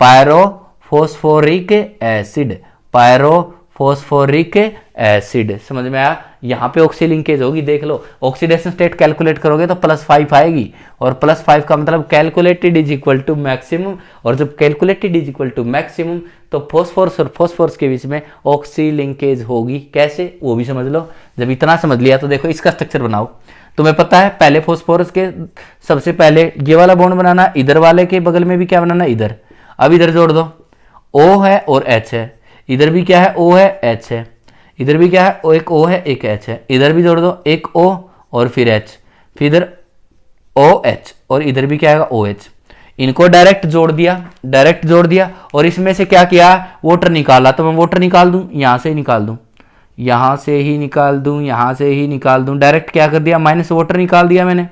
pyro phosphoric acid, pyro phosphoric acid. समझ में आया। यहाँ पे ऑक्सी लिंकेज होगी, देख लो। ऑक्सीडेशन स्टेट कैलकुलेट करोगे तो +5 आएगी, और +5 का मतलब calculated is equal to maximum. और जब calculated is equal to maximum तो फॉस्फोरस और फॉस्फोरस के बीच में ऑक्सी लिंकेज होगी। कैसे, वो भी समझ लो। जब इतना समझ लिया तो देखो इसका स्ट्रक्चर बनाओ। तुम्हें पता है पहले फॉस्फोरस के सबसे पहले ये वाला बॉन्ड बनाना, इधर वाले के बगल में भी क्या बनाना, इधर। अब इधर जोड़ दो, O है और H है। इधर भी क्या है, O है H है। इधर भी क्या है, एक O है एक H है। इधर भी जोड़ दो, एक O और फिर H, फिर इधर OH, और इधर भी क्या आएगा, OH। इनको डायरेक्ट जोड़ दिया, डायरेक्ट जोड़ दिया, और इसमें से क्या किया, वाटर निकाला। तो मैं वाटर निकाल दूं, यहां से ही निकाल दूं, यहां से ही निकाल दूं, यहां से ही निकाल दूं। डायरेक्ट क्या कर दिया, माइनस वाटर निकाल दिया मैंने।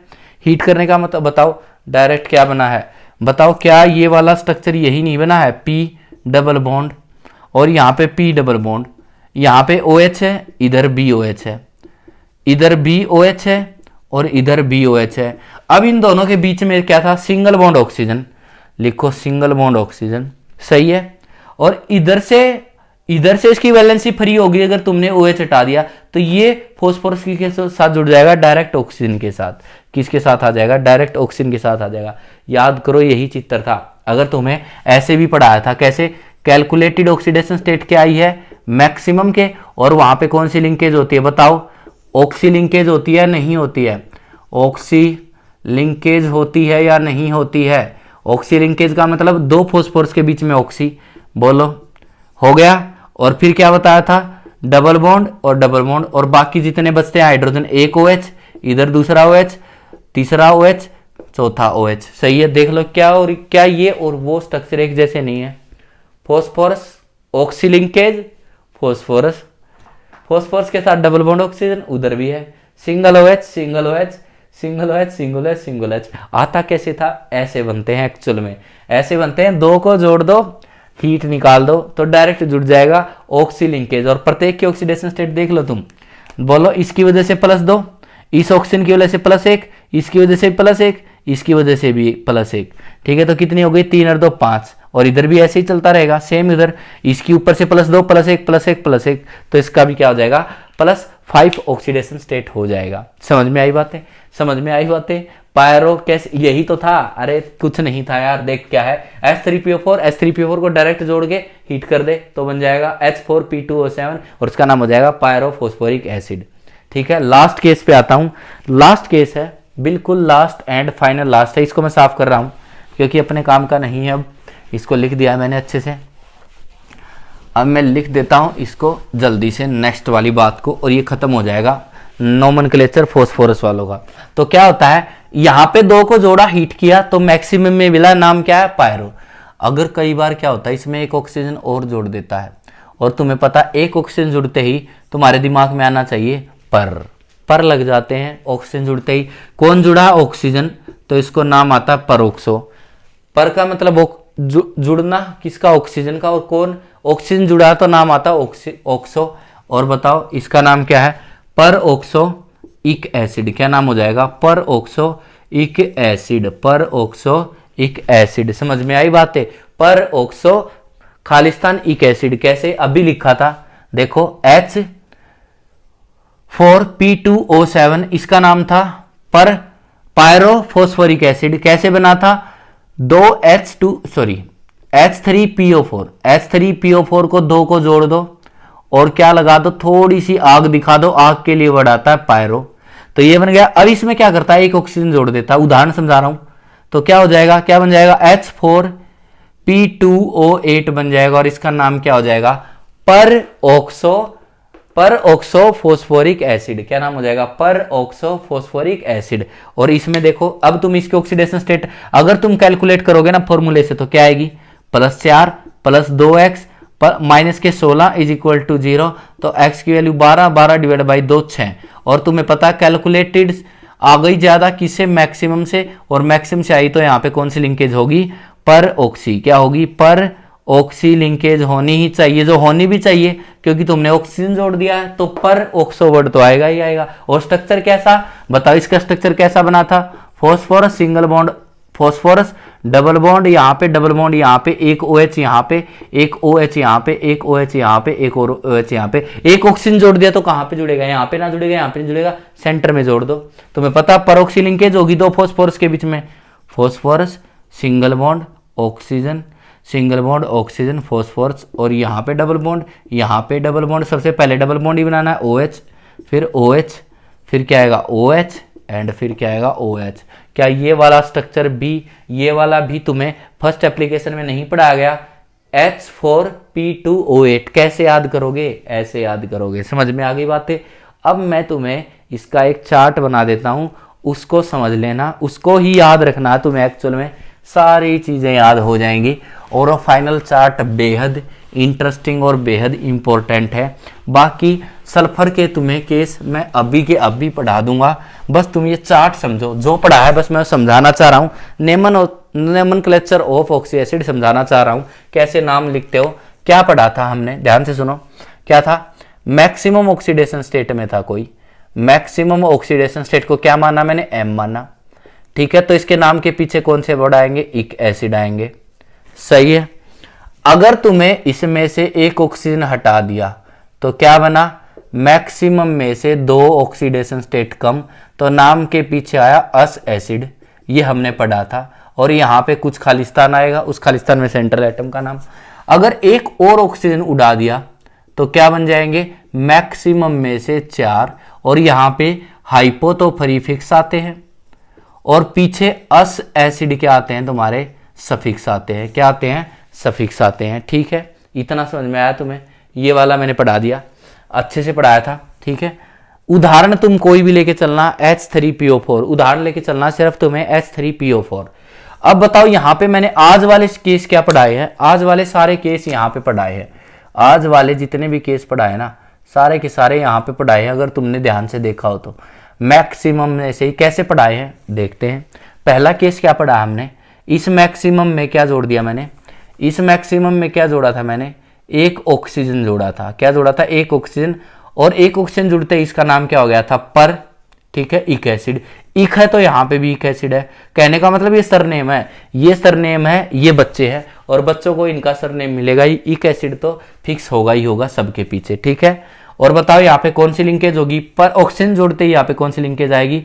हीट करने का मतलब बताओ डायरेक्ट क्या बना है, बताओ क्या ये वाला स्ट्रक्चर यही नहीं बना है, P डबल बॉन्ड, और यहाँ पे P डबल बॉन्ड, यहाँ पे OH है, इधर BOH है, इधर BOH है और इधर BOH है। अब इन दोनों के बीच में क्या था, सिंगल बॉन्ड ऑक्सीजन। लिखो सिंगल बॉन्ड ऑक्सीजन, सही है। और इधर से इसकी वैलेंसी फ्री होगी अगर तुमने OH हटा दिया, तो ये फॉस्फोरस के साथ जुड़ जाएगा डायरेक्ट ऑक्सीजन के साथ। किसके साथ आ जाएगा, डायरेक्ट ऑक्सीजन के साथ आ जाएगा। याद करो यही चित्र था। अगर तुम्हें ऐसे भी पढ़ाया था, कैसे, कैलकुलेटेड ऑक्सीडेशन स्टेट क्या आई है, मैक्सिमम के, और वहां पे कौन सी लिंकेज होती है, बताओ। ऑक्सी लिंकेज होती है, नहीं होती है, ऑक्सी लिंकेज होती है या नहीं होती है। ऑक्सी लिंकेज का मतलब दो फॉस्फोरस के बीच में ऑक्सी, बोलो, हो गया। और फिर क्या बताया था, डबल बॉन्ड और डबल बॉन्ड, और बाकी जितने बचते हैं हाइड्रोजन, एक OH, इधर दूसरा OH, तीसरा OH, चौथा OH। सही है, देख लो क्या, और क्या ये और वो स्ट्रक्चर एक जैसे नहीं है। Phosphorus oxy linkage, phosphorus, phosphorus के साथ डबल बॉन्ड ऑक्सीजन, उधर भी है single OH, single OH, single OH, single OH, single OH। आता कैसे था, ऐसे बनते हैं एक्चुअल में, ऐसे बनते हैं। दो को जोड़ दो, हीट निकाल दो तो डायरेक्ट जुड़ जाएगा ऑक्सी लिंकेज। और प्रत्येक की ऑक्सीडेशन स्टेट देख लो तुम, बोलो इसकी वजह से +2, इस ऑक्सीजन की वजह से +1, इसकी वजह से +1, इसकी वजह से भी +1। ठीक है, तो कितनी हो गई, 3 और 2 5। और इधर भी ऐसे ही चलता रहेगा, सेम इधर इसकी ऊपर से +2 +1 +1 +1, तो इसका भी क्या हो जाएगा, 5 ऑक्सीडेशन स्टेट हो जाएगा। समझ में आई बातें? समझ में आई बातें? पायरो कैसे, यही तो था। अरे कुछ नहीं था यार, देख क्या है, H3PO4, H3PO4 को डायरेक्ट जोड़ के हीट कर दे तो बन जाएगा H4P2O7 और उसका नाम हो जाएगा पायरोफॉस्फोरिक एसिड। ठीक है, लास्ट केस पे आता हूं। लास्ट केस है, बिल्कुल लास्ट एंड फाइनल लास्ट है। इसको मैं साफ कर रहा हूं क्योंकि अपने काम का नहीं है। अब इसको लिख दिया मैंने अच्छे से, अब मैं लिख देता हूं इसको जल्दी से नेक्स्ट वाली बात को, और ये खत्म हो जाएगा नोमेनक्लेचर फॉस्फोरस वालों का। तो क्या होता है, यहां पे 2 को जोड़ा, हीट किया तो मैक्सिमम में मिला, नाम क्या है, पायरो। अगर कई बार क्या होता है, इसमें एक ऑक्सीजन और जोड़ देता है, और तुम्हें पता एक ऑक्सीजन जुड़ते ही तुम्हारे दिमाग में आना चाहिए पर लग जाते हैं ऑक्सीजन जुड़ते ही। कौन जुड़ा, ऑक्सीजन, तो इसको नाम आता है परोक्सो। पर का मतलब जुड़ना किसका, ऑक्सीजन का, और कौन, ऑक्सीजन जुड़ा तो नाम आता ऑक्सो। और बताओ इसका नाम क्या है, पर ऑक्सोइक एसिड। क्या नाम हो जाएगा, पर ऑक्सोइक एसिड, पर ऑक्सोइक एसिड। समझ में आई बातें? पर ऑक्सो खालिस्तान इक एसिड। कैसे, अभी लिखा था देखो, H4P2O7 इसका नाम था, पर पायरोफॉस्फोरिक एसिड कैसे बना था, H3PO4 को 2 को जोड़ दो और क्या लगा दो, थोड़ी सी आग दिखा दो, आग के लिए वर्ड आता है पायरो। तो ये बन गया। अब इसमें क्या करता है, एक ऑक्सीजन जोड़ देता है, उदाहरण समझा रहा हूं। तो क्या हो जाएगा, क्या बन जाएगा, H4P2O8 बन जाएगा, और इसका नाम क्या हो जाएगा, पर ऑक्सो फॉस्फोरिक एसिड। क्या नाम हो जाएगा, पर ऑक्सो फॉस्फोरिक एसिड। और इसमें देखो, अब तुम इसके ऑक्सीडेशन स्टेट अगर तुम कैलकुलेट करोगे ना फॉर्मूले से, तो क्या आएगी, +4 + 2x माइनस के 16 इज इक्वल टू 0। तो x की वैल्यू 12 डिवाइड बाई 2 6। और तुम्हें पता कैलकुलेटेड आ गई ज्यादा किससे, मैक्सिमम से, और मैक्सिमम से आई तो यहाँ पे कौन सी लिंकेज होगी, पर ऑक्सी। क्या होगी, पर ऑक्सी लिंकेज होनी ही चाहिए, जो होनी भी चाहिए क्योंकि तुमने ऑक्सीजन जोड़ दिया है, तो पर ऑक्सो वर्ड तो आएगा ही आएगा। और स्ट्रक्चर कैसा बताओ, इसका स्ट्रक्चर कैसा बना था, phosphorus single bond, phosphorus double bond, यहाँ पे डबल बॉन्ड, यहाँ पे एक OH, यहाँ पे एक OH, यहाँ पे एक OH, यहाँ पे एक और OH, यहाँ पे एक ऑक्सीजन जोड़ दिया तो कहाँ पे जुड़ेगा, यहाँ पे ना जुड़ेगा, यहाँ पे नहीं जुड़ेगा, सेंटर में जोड़ दो। तुम्हें पता परोक्सी लिंकेज होगी 2 फॉस्फोरस के बीच में, phosphorus single bond oxygen, single bond oxygen phosphorus, और यहाँ पे डबल बॉन्ड, यहाँ पे डबल बॉन्ड। सबसे पहले डबल बॉन्ड ही बनाना है, OH, फिर OH, फिर क्या आएगा OH, एंड फिर क्या आएगा OH। क्या ये वाला स्ट्रक्चर भी, ये वाला भी तुम्हें फर्स्ट एप्लीकेशन में नहीं पढ़ाया गया, H4P2O8 कैसे याद करोगे, ऐसे याद करोगे। समझ में आ गई बातें? अब मैं तुम्हें इसका एक चार्ट बना देता हूं, उसको समझ लेना, उसको ही याद रखना, तुम्हें एक्चुअल में सारी चीजें याद हो जाएंगी। और फाइनल चार्ट बेहद इंटरेस्टिंग और बेहद इंपॉर्टेंट है। बाकी सल्फर के तुम्हें केस मैं अभी के अभी पढ़ा दूंगा, बस तुम ये चार्ट समझो, जो पढ़ा है बस मैं समझाना चाह रहा हूँ। नोमेनक्लेचर ऑफ ऑक्सी एसिड समझाना चाह रहा हूँ, कैसे नाम लिखते हो। क्या पढ़ा था हमने, ध्यान से सुनो, क्या था, मैक्सिमम ऑक्सीडेशन स्टेट में था कोई, मैक्सिमम ऑक्सीडेशन स्टेट को क्या माना मैंने, M माना। ठीक है, तो इसके नाम के पीछे कौन से वर्ड आएंगे, इक एसिड आएंगे। सही है। अगर तुम्हें इसमें से एक ऑक्सीजन हटा दिया तो क्या बना, मैक्सिमम में से 2 ऑक्सीडेशन स्टेट कम, तो नाम के पीछे आया अस एसिड, ये हमने पढ़ा था। और यहाँ पे कुछ खालिस्तान आएगा, उस खालिस्तान में सेंट्रल एटम का नाम। अगर एक और ऑक्सीजन उड़ा दिया तो क्या बन जाएंगे, मैक्सिमम में से 4, और यहाँ पे हाइपो तो प्रीफिक्स आते हैं, और पीछे अस एसिड क्या आते हैं तुम्हारे, सफिक्स आते हैं। क्या आते हैं, सफिक्स आते हैं। ठीक है, इतना समझ में आया तुम्हें, ये वाला मैंने पढ़ा दिया, अच्छे से पढ़ाया था। ठीक है, उदाहरण तुम कोई भी लेके चलना, H3PO4 उदाहरण लेके चलना, सिर्फ तुम्हें H3PO4। अब बताओ यहाँ पे मैंने आज वाले केस क्या पढ़ाए हैं, आज वाले सारे केस यहाँ पे पढ़ाए हैं, आज वाले जितने भी केस पढ़ाए ना सारे के सारे यहाँ पे पढ़ाए हैं। अगर तुमने ध्यान से देखा हो तो मैक्सिमम में से ही कैसे पढ़ाए हैं देखते हैं। पहला केस क्या पढ़ा हमने, इस मैक्सिमम में क्या जोड़ दिया मैंने, इस मैक्सिमम में क्या जोड़ा था मैंने, एक ऑक्सीजन जोड़ा था। क्या जोड़ा था, एक ऑक्सीजन, और एक ऑक्सीजन जुड़ते ही इसका नाम क्या हो गया था, पर। ठीक है, इक एसिड, इक है तो यहाँ पे भी इक एसिड है। कहने का मतलब ये सरनेम है, ये सरनेम है, ये बच्चे हैं, और बच्चों को इनका सरनेम मिलेगा ही, इक एसिड तो फिक्स होगा ही होगा सबके पीछे। ठीक है, और बताओ यहाँ पे कौन सी लिंकेज होगी, पर ऑक्सीजन जोड़ते ही यहाँ पे कौन सी लिंकेज आएगी,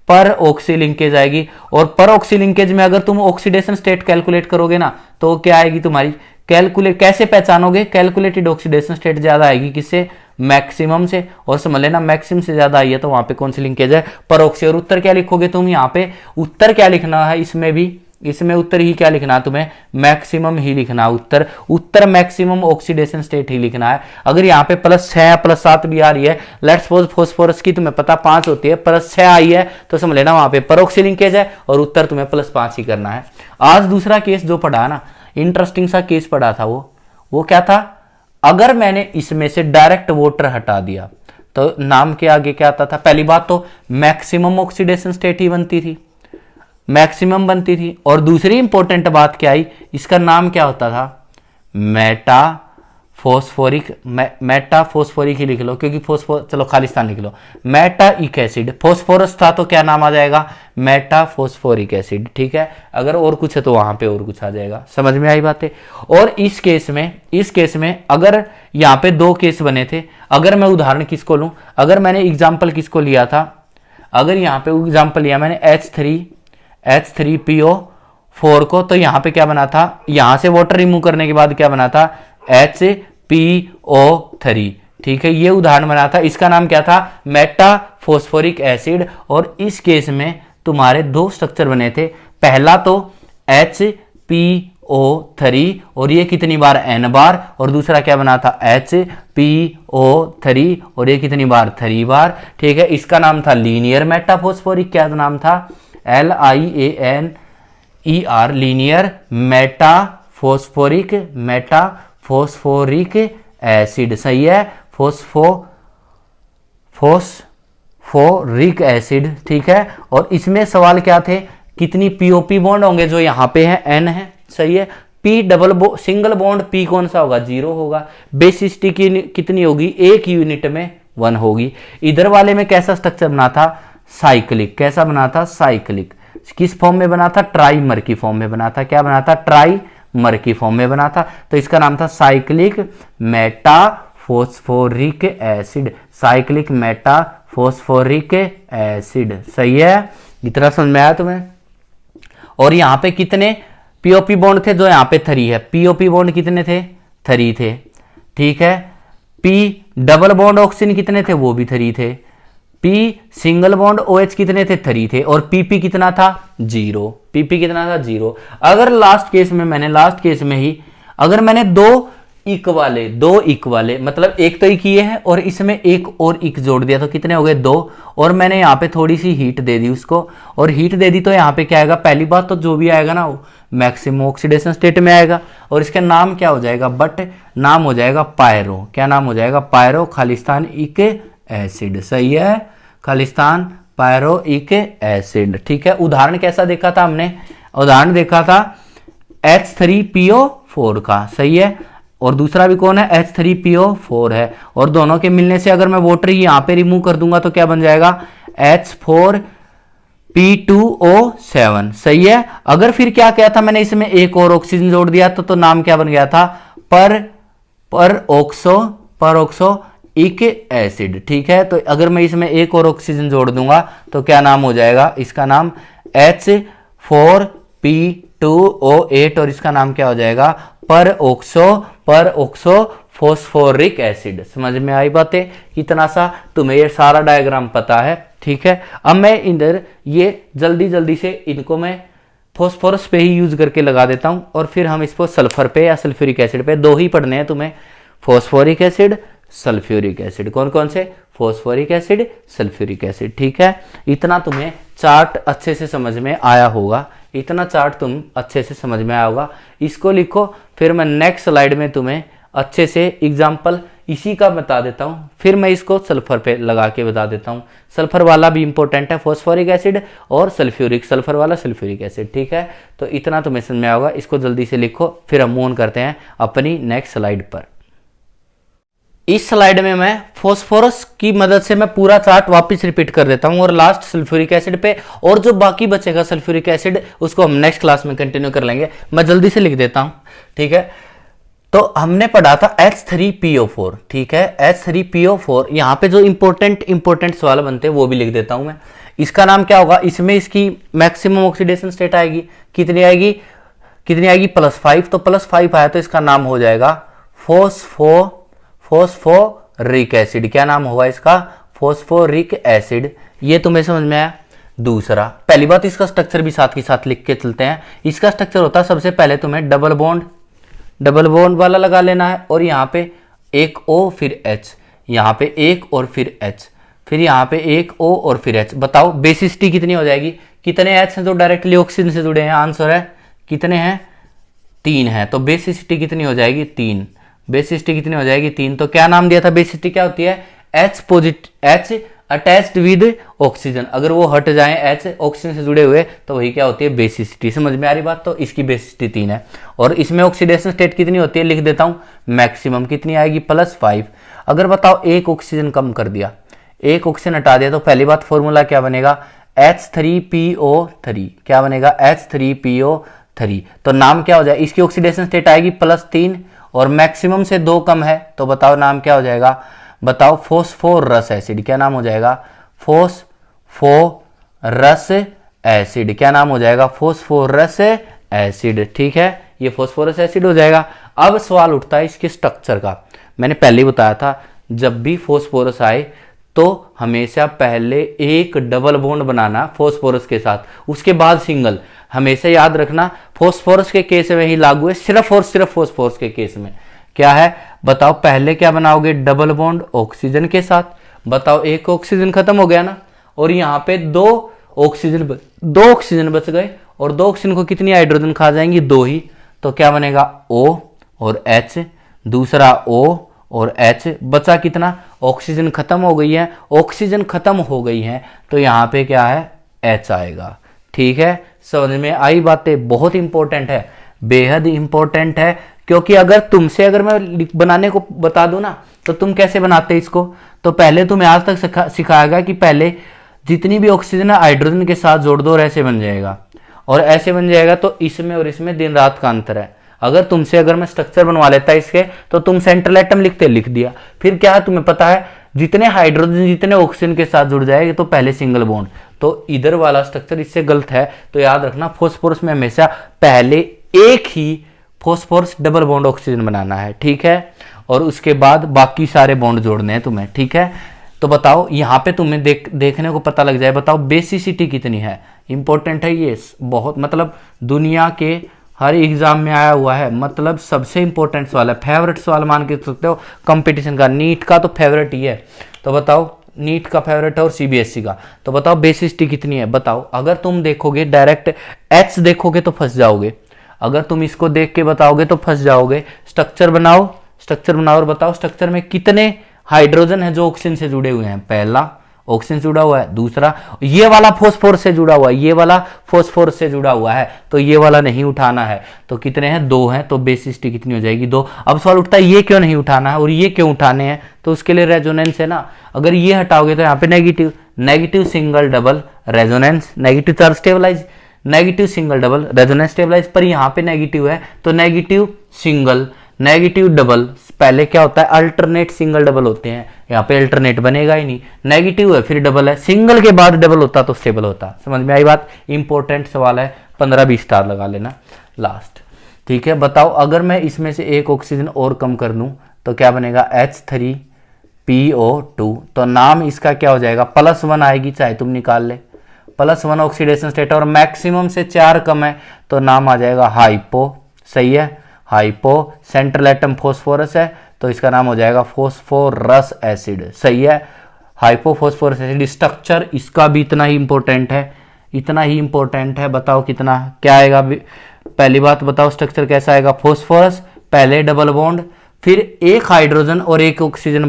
पर ऑक्सी लिंकेज आएगी। और पर ऑक्सी लिंकेज में अगर तुम ऑक्सीडेशन स्टेट कैलकुलेट करोगे ना तो क्या आएगी तुम्हारी, कैलकुलेट कैसे पहचानोगे, कैलकुलेटेड ऑक्सीडेशन स्टेट ज्यादा आएगी किससे, मैक्सिमम से। और समझ लेना मैक्सिमम से ज्यादा आई है तो वहां पे कौन सी लिंकेज है, पर ऑक्सी। और उत्तर क्या लिखोगे तुम यहाँ पे, उत्तर क्या लिखना है इसमें भी, इसमें उत्तर ही क्या लिखना है तुम्हें, मैक्सिमम ही लिखना है उत्तर, उत्तर मैक्सिमम ऑक्सीडेशन स्टेट ही लिखना है। अगर यहाँ पे +6 +7 भी आ रही है, लेट्स सपोज फॉस्फोरस की तुम्हें पता 5 होती है, +6 आई है तो समझ लेना वहां पे परऑक्सी लिंकेज है और उत्तर तुम्हें +5 ही करना है। आज दूसरा केस जो पढ़ा ना, इंटरेस्टिंग सा केस पढ़ा था, वो क्या था, अगर मैंने इसमें से डायरेक्ट वाटर हटा दिया तो नाम के आगे क्या आता था, पहली बात तो मैक्सिमम ऑक्सीडेशन स्टेट ही बनती थी, मैक्सिमम बनती थी। और दूसरी इंपॉर्टेंट बात क्या आई, इसका नाम क्या होता था, मेटाफॉस्फोरिक ही लिख लो, क्योंकि चलो खालिस्तान लिख लो, मेटाइक एसिड, फॉस्फोरस था तो क्या नाम आ जाएगा, मेटाफॉस्फोरिक एसिड। ठीक है, अगर और कुछ है तो वहां पे और कुछ आ जाएगा। समझ में आई बातें। और इस केस में अगर यहाँ पे 2 केस बने थे, अगर मैं उदाहरण किसको लूं, अगर मैंने एग्जाम्पल किसको लिया था, अगर यहाँ पे एग्जाम्पल लिया मैंने H3PO4 को, तो यहाँ पे क्या बना था, यहां से वाटर रिमूव करने के बाद क्या बना था, HPO3। ठीक है, ये उदाहरण बना था, इसका नाम क्या था, मेटाफॉस्फोरिक एसिड। और इस केस में तुम्हारे 2 स्ट्रक्चर बने थे, पहला तो HPO3 और ये कितनी बार N बार, और दूसरा क्या बना था HPO3 और ये कितनी बार 3 बार। ठीक है, इसका नाम था लीनियर मेटाफॉस्फोरिक, क्या नाम था, LIANER, लीनियर मेटाफॉस्फोरिक एसिड। सही है, फॉस्फोरिक एसिड। ठीक है, और इसमें सवाल क्या थे, कितनी पीओपी बॉन्ड होंगे, जो यहां पे है N है। सही है, पी सिंगल बॉन्ड पी कौन सा होगा, 0 होगा। बेसिसिटी कितनी होगी, 1 यूनिट में 1 होगी। इधर वाले में कैसा स्ट्रक्चर बना था, साइक्लिक। कैसा बना था, साइक्लिक। किस फॉर्म में बना था, ट्राइमर की फॉर्म में बना था। क्या बना था, ट्राइमर की फॉर्म में बना था। तो इसका नाम था cyclic metaphosphoric acid, cyclic metaphosphoric acid. सही है, इतना समझ में आया तुम्हें। और यहां पे कितने पीओपी बॉन्ड थे, जो यहां पे 3 है, पीओपी बॉन्ड कितने थे, 3 थे। ठीक है, पी डबल बॉन्ड ऑक्सीजन कितने थे, वो भी 3 थे। पी सिंगल बॉन्ड OH कितने थे, 3 थे। और पीपी कितना था, 0। पीपी कितना था, 0। अगर लास्ट केस में ही अगर मैंने 2 इक वाले मतलब एक तो इक ये है और इसमें एक और इक जोड़ दिया तो कितने हो गए, 2। और मैंने यहाँ पे थोड़ी सी हीट दे दी उसको, और हीट दे दी तो यहाँ पे क्या आएगा, पहली बात तो जो भी आएगा ना वो मैक्सिमम ऑक्सीडेशन स्टेट में आएगा। और इसका नाम क्या हो जाएगा, नाम हो जाएगा पायरो। क्या नाम हो जाएगा, पायरो खालिस्तानिक एसिड। सही है, खालिस्तान पायरोइक एसिड। ठीक है, उदाहरण कैसा देखा था हमने, उदाहरण देखा था H3PO4 का। सही है, और दूसरा भी कौन है, H3PO4 है। और दोनों के मिलने से अगर मैं वाटर ही यहां पे रिमूव कर दूंगा तो क्या बन जाएगा, H4P2O7। सही है, अगर फिर क्या किया था मैंने, इसमें एक और ऑक्सीजन जोड़ दिया तो नाम क्या बन गया था, परऑक्सोइक एसिड। ठीक है, तो अगर मैं इसमें एक और ऑक्सीजन जोड़ दूंगा तो क्या नाम हो जाएगा, इसका नाम H4P2O8 और इसका नाम क्या हो जाएगा, परऑक्सो फॉस्फोरिक एसिड। समझ में आई बातें, इतना सा तुम्हें ये सारा डायग्राम पता है। ठीक है, अब मैं इधर ये जल्दी से इनको मैं फॉस्फोरस पे ही यूज करके लगा देता हूं और फिर हम इसको सल्फर पे या सल्फ्यूरिक एसिड पे, 2 ही पढ़ने हैं तुम्हें, फॉस्फोरिक एसिड, सल्फ्यूरिक एसिड। कौन कौन से, फॉस्फोरिक एसिड, सल्फ्यूरिक एसिड। ठीक है, इतना तुम्हें चार्ट अच्छे से समझ में आया होगा, इतना चार्ट तुम अच्छे से समझ में आया होगा। इसको लिखो, फिर मैं नेक्स्ट स्लाइड में तुम्हें अच्छे से एग्जाम्पल इसी का बता देता हूं, फिर मैं इसको सल्फर पे लगा के बता देता हूं। सल्फर वाला भी इंपॉर्टेंट है, फॉस्फोरिक एसिड और सल्फ्यूरिक, सल्फर वाला सल्फ्यूरिक एसिड। ठीक है, तो इतना तुम्हें समझ में आएगा, इसको जल्दी से लिखो, फिर हम मूव ऑन करते हैं अपनी नेक्स्ट स्लाइड पर। इस स्लाइड में मैं फॉस्फोरस की मदद से मैं पूरा चार्ट वापस रिपीट कर देता हूं और लास्ट सल्फ्यूरिक एसिड पे, और जो बाकी बचेगा सल्फ्यूरिक एसिड उसको हम नेक्स्ट क्लास में कंटिन्यू कर लेंगे। मैं जल्दी से लिख देता हूं। ठीक है, तो हमने पढ़ा था H3PO4, ठीक है, H3PO4। यहाँ पे जो इंपॉर्टेंट सवाल बनते हैं वो भी लिख देता हूं मैं। इसका नाम क्या होगा, इसमें इसकी मैक्सिमम ऑक्सीडेशन स्टेट आएगी, कितनी आएगी +5। तो +5 आया तो इसका नाम हो जाएगा फॉस्फोरिक एसिड। क्या नाम होगा इसका, फॉस्फोरिक एसिड। ये तुम्हें समझ में आया। दूसरा, पहली बात इसका स्ट्रक्चर भी साथ के साथ लिख के चलते हैं। इसका स्ट्रक्चर होता है, सबसे पहले तुम्हें डबल बॉन्ड वाला लगा लेना है, और यहाँ पे एक O फिर H, यहाँ पे एक और फिर H, फिर यहाँ पे एक O और फिर H। बताओ बेसिसिटी कितनी हो जाएगी, कितने H हैं जो डायरेक्टली ऑक्सीजन से जुड़े हैं, आंसर है कितने हैं, 3 है। तो बेसिसिटी कितनी हो जाएगी, 3। बेसिसिटी कितनी हो जाएगी, 3। तो क्या नाम दिया था, बेसिसिटी क्या होती है, H अटैच्ड विद ऑक्सीजन। अगर वो हट जाए H ऑक्सीजन से जुड़े हुए तो वही क्या होती है, बेसिसिटी। समझ में आ रही बात। तो इसकी बेसिसिटी 3 है। और इसमें ऑक्सीडेशन स्टेट कितनी होती है, लिख देता हूं, मैक्सिमम कितनी आएगी, +5। अगर बताओ एक ऑक्सीजन कम कर दिया, एक ऑक्सीजन हटा दिया, तो पहली बात फॉर्मूला क्या बनेगा, H3PO3। क्या बनेगा, H3PO3। तो नाम क्या हो जाएगा, इसकी ऑक्सीडेशन स्टेट आएगी +3 और मैक्सिमम से 2 कम है, तो बताओ नाम क्या हो जाएगा, बताओ फॉस्फोरस एसिड। क्या नाम हो जाएगा, फॉस्फोरस एसिड। क्या नाम हो जाएगा, फॉस्फोरस एसिड। ठीक है, ये फॉस्फोरस एसिड हो जाएगा। अब सवाल उठता है इसके स्ट्रक्चर का। मैंने पहले ही बताया था, जब भी फॉस्फोरस आए तो हमेशा पहले एक डबल बॉन्ड बनाना फॉस्फोरस के साथ, उसके बाद सिंगल। हमेशा याद रखना, फॉस्फोरस के केस में ही लागू है, सिर्फ और सिर्फ फॉस्फोरस के केस में। क्या है, बताओ पहले क्या बनाओगे, डबल बॉन्ड ऑक्सीजन के साथ। बताओ एक ऑक्सीजन खत्म हो गया ना, और यहाँ पे दो ऑक्सीजन बच गए, और 2 ऑक्सीजन को कितनी हाइड्रोजन खा जाएंगी, 2 ही। तो क्या बनेगा, O और H, दूसरा O और H, बचा कितना, ऑक्सीजन खत्म हो गई है, ऑक्सीजन खत्म हो गई है, तो यहाँ पे क्या है, H आएगा। ठीक है, समझ में आई बातें। बहुत इंपॉर्टेंट है, बेहद इंपॉर्टेंट है, क्योंकि अगर मैं बनाने को बता दूं ना, तो तुम कैसे बनाते इसको। तो पहले तुम्हें आज तक सिखाएगा कि पहले जितनी भी ऑक्सीजन है हाइड्रोजन के साथ जोड़ दो और ऐसे बन जाएगा, और ऐसे बन जाएगा। तो इसमें और इसमें दिन रात का अंतर है। अगर मैं स्ट्रक्चर बनवा लेता इसके, तो तुम सेंट्रल एटम लिख दिया, फिर क्या है तुम्हें पता है, जितने हाइड्रोजन जितने ऑक्सीजन के साथ जुड़ जाएगा तो पहले सिंगल बॉन्ड। तो इधर वाला स्ट्रक्चर इससे गलत है। तो याद रखना, फॉस्फोरस में हमेशा पहले एक ही फॉस्फोरस डबल बॉन्ड ऑक्सीजन बनाना है। ठीक है, और उसके बाद बाकी सारे बॉन्ड जोड़ने हैं तुम्हें। ठीक है, तो बताओ यहाँ पे तुम्हें देखने को पता लग जाए। बताओ बेसिसिटी कितनी है, इंपॉर्टेंट है ये बहुत, मतलब दुनिया के हर एग्जाम में आया हुआ है, मतलब सबसे इंपॉर्टेंट सवाल है, फेवरेट सवाल मान के सकते हो कंपटीशन का। नीट का तो फेवरेट ही है। तो बताओ, नीट का फेवरेट है और सीबीएसई का। तो बताओ बेसिसिटी कितनी है। बताओ, अगर तुम देखोगे डायरेक्ट H देखोगे तो फंस जाओगे, अगर तुम इसको देख के बताओगे तो फंस जाओगे। स्ट्रक्चर बनाओ और बताओ स्ट्रक्चर में कितने हाइड्रोजन है जो ऑक्सीजन से जुड़े हुए हैं। पहला ऑक्सीजन से जुड़ा हुआ है, दूसरा ये वाला फॉस्फोरस से जुड़ा हुआ है, ये वाला फॉस्फोरस से जुड़ा हुआ है, तो ये वाला नहीं उठाना है। तो कितने हैं, 2 हैं। तो बेसिसिटी कितनी हो जाएगी, 2। अब सवाल उठता है ये क्यों नहीं उठाना है और ये क्यों उठाने हैं। तो उसके लिए रेजोनेंस है ना, अगर ये हटाओगे तो यहाँ पे negative single double resonance, negative charge stabilise, negative single double resonance stabilise. पर यहाँ पे नेगेटिव है तो नेगेटिव सिंगल, नेगेटिव डबल। पहले क्या होता है, अल्टरनेट सिंगल डबल होते हैं, यहाँ पे अल्टरनेट बनेगा ही नहीं। नेगेटिव है फिर डबल है, सिंगल के बाद डबल होता तो स्टेबल होता। समझ में आई बात। इंपॉर्टेंट सवाल है, 15-20 स्टार लगा लेना लास्ट। ठीक है, बताओ अगर मैं इसमें से एक ऑक्सीजन और कम कर दूं तो क्या बनेगा, H3PO2। तो नाम इसका क्या हो जाएगा, +1 आएगी, चाहे तुम निकाल ले, +1 ऑक्सीडेशन स्टेट, और मैक्सिमम से 4 कम है तो नाम आ जाएगा हाइपो। सही है, हाइपो। सेंट्रल एटम फॉस्फोरस है तो इसका नाम हो जाएगा फॉस्फोरस एसिड। सही है, हाइपोफॉस्फोरस एसिड। स्ट्रक्चर इसका भी इतना ही इंपॉर्टेंट है, बताओ कितना क्या आएगा। पहली बात बताओ स्ट्रक्चर कैसा आएगा, फॉस्फोरस पहले डबल बॉन्ड, फिर एक हाइड्रोजन और एक ऑक्सीजन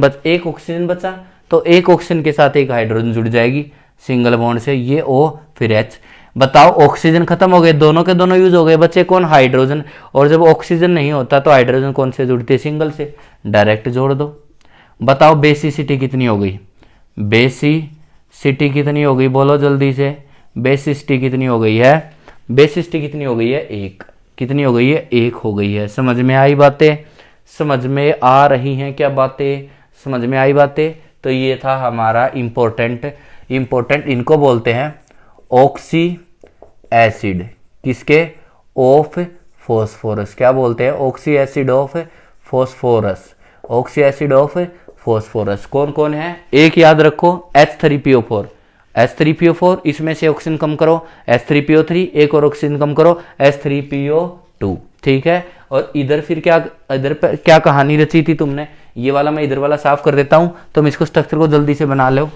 बचा, तो एक ऑक्सीजन के साथ एक हाइड्रोजन जुड़ जाएगी सिंगल बॉन्ड से, ये O फिर H। बताओ ऑक्सीजन खत्म हो गए, दोनों के दोनों यूज हो गए, बचे कौन, हाइड्रोजन। और जब ऑक्सीजन नहीं होता तो हाइड्रोजन कौन से जुड़ते, सिंगल से, डायरेक्ट जोड़ दो। बताओ बेसिसिटी कितनी हो गई, बेसिसिटी कितनी हो गई, बोलो जल्दी से। बेसिसिटी कितनी हो गई है, 1। कितनी हो गई है, 1 हो गई है। समझ में आई बातें, समझ में आ रही हैं क्या बातें? समझ में आई बातें? तो ये था हमारा इम्पोर्टेंट इनको बोलते हैं ऑक्सी एसिड। किसके? Of phosphorus. क्या बोलते हैं? Oxy acid of phosphorus. Oxy acid of phosphorus कौन कौन है? एक याद रखो, H3PO4। H3PO4, इसमें से ऑक्सीजन कम करो H3PO3, एक और ऑक्सीजन कम करो H3PO2। ठीक है। और इधर फिर क्या, इधर पर क्या कहानी रची थी तुमने? ये वाला मैं इधर वाला साफ कर देता हूं, तुम इसको स्ट्रक्चर को जल्दी से बना लो,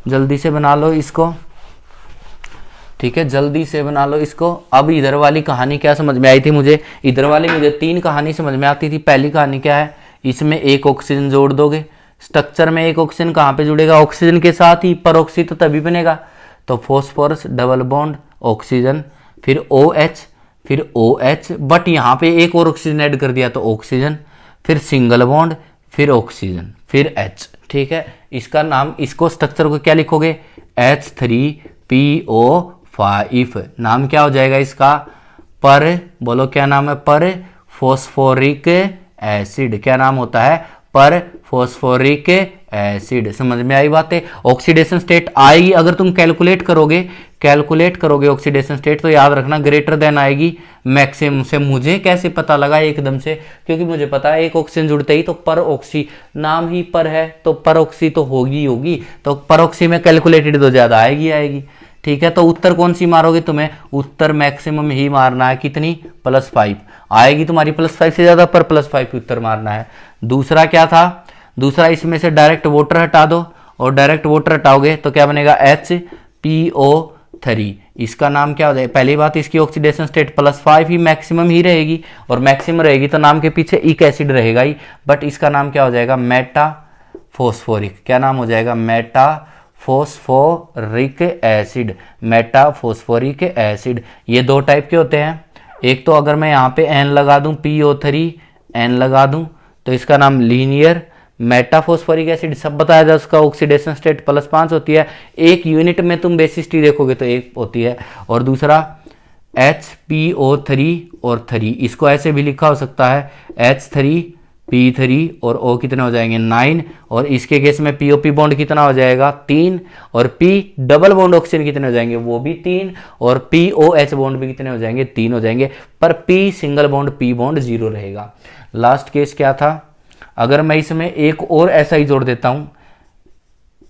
जल्दी से बना लो इसको। ठीक है, जल्दी से बना लो इसको। अब इधर वाली कहानी क्या समझ में आई थी मुझे? इधर वाली मुझे 3 कहानी समझ में आती थी। पहली कहानी क्या है? इसमें एक ऑक्सीजन जोड़ दोगे, स्ट्रक्चर में एक ऑक्सीजन कहाँ पे जुड़ेगा? ऑक्सीजन के साथ ही, परऑक्सी तो तभी बनेगा। तो फॉस्फोरस डबल बॉन्ड ऑक्सीजन, फिर OH, फिर OH, बट यहाँ पे एक और ऑक्सीजन ऐड कर दिया तो ऑक्सीजन, फिर सिंगल बॉन्ड, फिर ऑक्सीजन, फिर H। ठीक है, इसका नाम, इसको स्ट्रक्चर को क्या लिखोगे? H3PO5। नाम क्या हो जाएगा इसका? पर, बोलो क्या नाम है? पर फॉस्फोरिक एसिड। क्या नाम होता है? पर फॉस्फोरिक एसिड। समझ में आई बातें? ऑक्सीडेशन स्टेट आएगी अगर तुम कैलकुलेट करोगे ऑक्सीडेशन स्टेट, तो याद रखना ग्रेटर देन आएगी मैक्सिमम से। मुझे कैसे पता लगा एकदम से? क्योंकि मुझे पता है एक ऑक्सीजन जुड़ते ही तो पर ऑक्सी, नाम ही पर है तो पर ऑक्सी तो होगी, तो पर ऑक्सी में कैलकुलेटेड तो ज्यादा आएगी। ठीक है, तो उत्तर कौन सी मारोगे? तुम्हें उत्तर मैक्सिमम ही मारना है। कितनी? +5 आएगी तुम्हारी, +5 से ज्यादा, पर +5 उत्तर मारना है। दूसरा क्या था? दूसरा, इसमें से डायरेक्ट वाटर हटा दो, और डायरेक्ट वाटर हटाओगे तो क्या बनेगा? HPO3। इसका नाम क्या हो जाएगा? पहली बात, इसकी ऑक्सीडेशन स्टेट +5 ही मैक्सिमम ही रहेगी, और मैक्सिमम रहेगी तो नाम के पीछे इक एसिड रहेगा ही, बट इसका नाम क्या हो जाएगा? मेटाफॉस्फोरिक। क्या नाम हो जाएगा? Metaphosphoric acid. Metaphosphoric acid. ये 2 टाइप के होते हैं। एक तो अगर मैं यहाँ पे N लगा दूं, PO3 N लगा दूं, तो इसका नाम लीनियर मेटाफॉस्फोरिक एसिड। सब बताया जाए, उसका ऑक्सीडेशन स्टेट +5 होती है। एक यूनिट में तुम बेसिसिटी देखोगे तो 1 होती है। और दूसरा HPO3 और 3, इसको ऐसे भी लिखा हो सकता है H3P3, और O कितने हो जाएंगे? 9। और इसके केस में POP बॉन्ड कितना हो जाएगा? 3। और P डबल बॉन्ड ऑक्सीजन कितने हो जाएंगे? वो भी 3। और POH बॉन्ड भी कितने हो जाएंगे? 3 हो जाएंगे। पर P single bond, P bond 0 रहेगा। लास्ट केस क्या था? अगर मैं इसमें एक और ऐसा ही जोड़ देता हूं,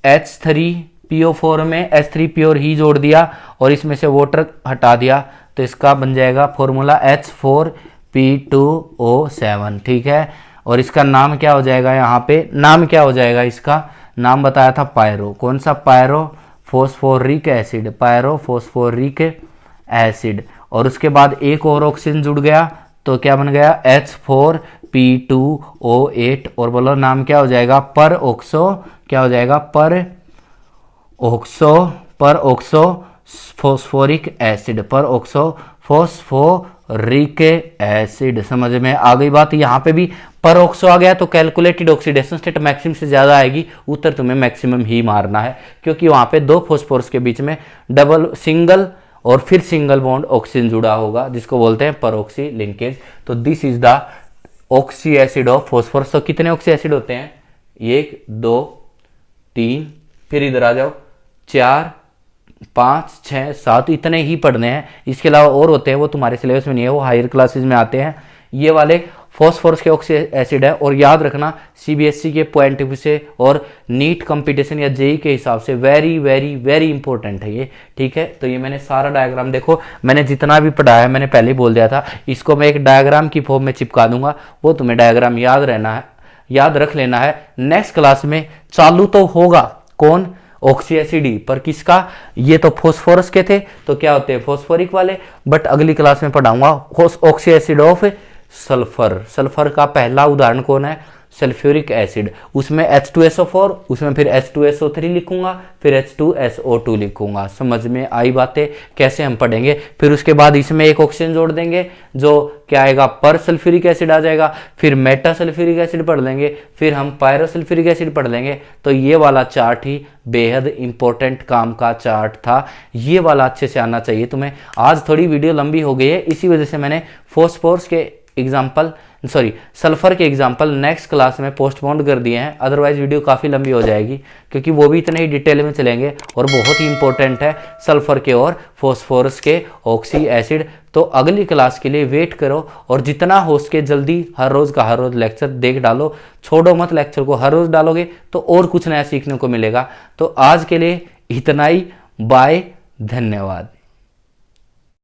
H3PO4 में H3PO ही जोड़ दिया और इसमें से वाटर हटा दिया, तो इसका बन जाएगा फॉर्मूला H4P2O7। ठीक है, और इसका नाम क्या हो जाएगा? यहाँ पे नाम क्या हो जाएगा? इसका नाम बताया था पायरो। कौन सा? Pyrophosphoric acid. Pyrophosphoric acid. और उसके बाद एक और ऑक्सीजन जुड़ गया तो क्या बन गया? H4P2O8। और बोलो नाम क्या हो जाएगा? पर ऑक्सो, क्या हो जाएगा? पर ऑक्सो फॉस्फोरिक एसिड। पर ऑक्सो फॉस्फोरिक एसिड। समझ में आ गई बात? यहाँ पे भी पर ऑक्सो आ गया तो कैलकुलेटेड ऑक्सीडेशन स्टेट मैक्सिमम से ज्यादा आएगी, उत्तर तुम्हें मैक्सिमम ही मारना है, क्योंकि वहां पे 2 फॉस्फोरस के बीच में डबल, सिंगल और फिर सिंगल बॉन्ड ऑक्सीजन जुड़ा होगा, जिसको बोलते हैं परऑक्सी लिंकेज। तो this is the oxy acid of phosphorus. तो कितने ऑक्सी एसिड होते हैं? 1 2 3, फिर इधर आ जाओ, 4 5 6 7, इतने ही पढ़ने हैं। इसके अलावा और होते हैं, वो तुम्हारे सिलेबस में नहीं है, वो हायर क्लासेज में आते हैं। ये वाले फॉस्फोरस के ऑक्सी एसिड है। और याद रखना सीबीएसई के पॉइंट ऑफ व्यू से और नीट कंपटीशन या जेई के हिसाब से वेरी वेरी वेरी इंपॉर्टेंट है ये। ठीक है, तो ये मैंने सारा डायग्राम, देखो मैंने जितना भी पढ़ाया है मैंने पहले ही बोल दिया था, इसको मैं एक डायग्राम की फॉर्म में चिपका दूंगा, वो तुम्हें डायग्राम याद रहना है, याद रख लेना है। नेक्स्ट क्लास में चालू तो होगा कौन? ऑक्सी एसिड ही, पर किसका? ये तो फॉस्फोरस के थे तो क्या होते हैं? फॉस्फोरिक वाले। बट अगली क्लास में पढ़ाऊंगा oxy acid of sulphur. Sulphur का पहला उदाहरण कौन है? Sulphuric acid. उसमें H2SO4, उसमें फिर H2SO3 लिखूंगा, फिर H2SO2 लिखूंगा। समझ में आई बातें? कैसे हम पढ़ेंगे। फिर उसके बाद इसमें एक ऑक्सीजन जोड़ देंगे, जो क्या आएगा? पर सल्फ्यूरिक एसिड आ जाएगा। फिर मेटा सल्फ्यूरिक एसिड पढ़ लेंगे, फिर हम पायरोसल्फ्यूरिक एसिड पढ़ लेंगे। तो ये वाला चार्ट ही बेहद इंपॉर्टेंट काम का चार्ट था, ये वाला अच्छे से आना चाहिए तुम्हें। आज थोड़ी वीडियो लंबी हो गई है, इसी वजह से मैंने फॉस्फोरस के एग्जाम्पल सल्फर के एग्जाम्पल नेक्स्ट क्लास में पोस्टपोन कर दिए हैं, अदरवाइज वीडियो काफ़ी लंबी हो जाएगी क्योंकि वो भी इतने ही डिटेल में चलेंगे और बहुत ही इंपॉर्टेंट है सल्फर के और फॉस्फोरस के ऑक्सी एसिड। तो अगली क्लास के लिए वेट करो और जितना हो सके जल्दी हर रोज़ का हर रोज़ लेक्चर देख डालो, छोड़ो मत लेक्चर को, हर रोज़ डालोगे तो और कुछ नया सीखने को मिलेगा। तो आज के लिए इतना ही, बाय, धन्यवाद।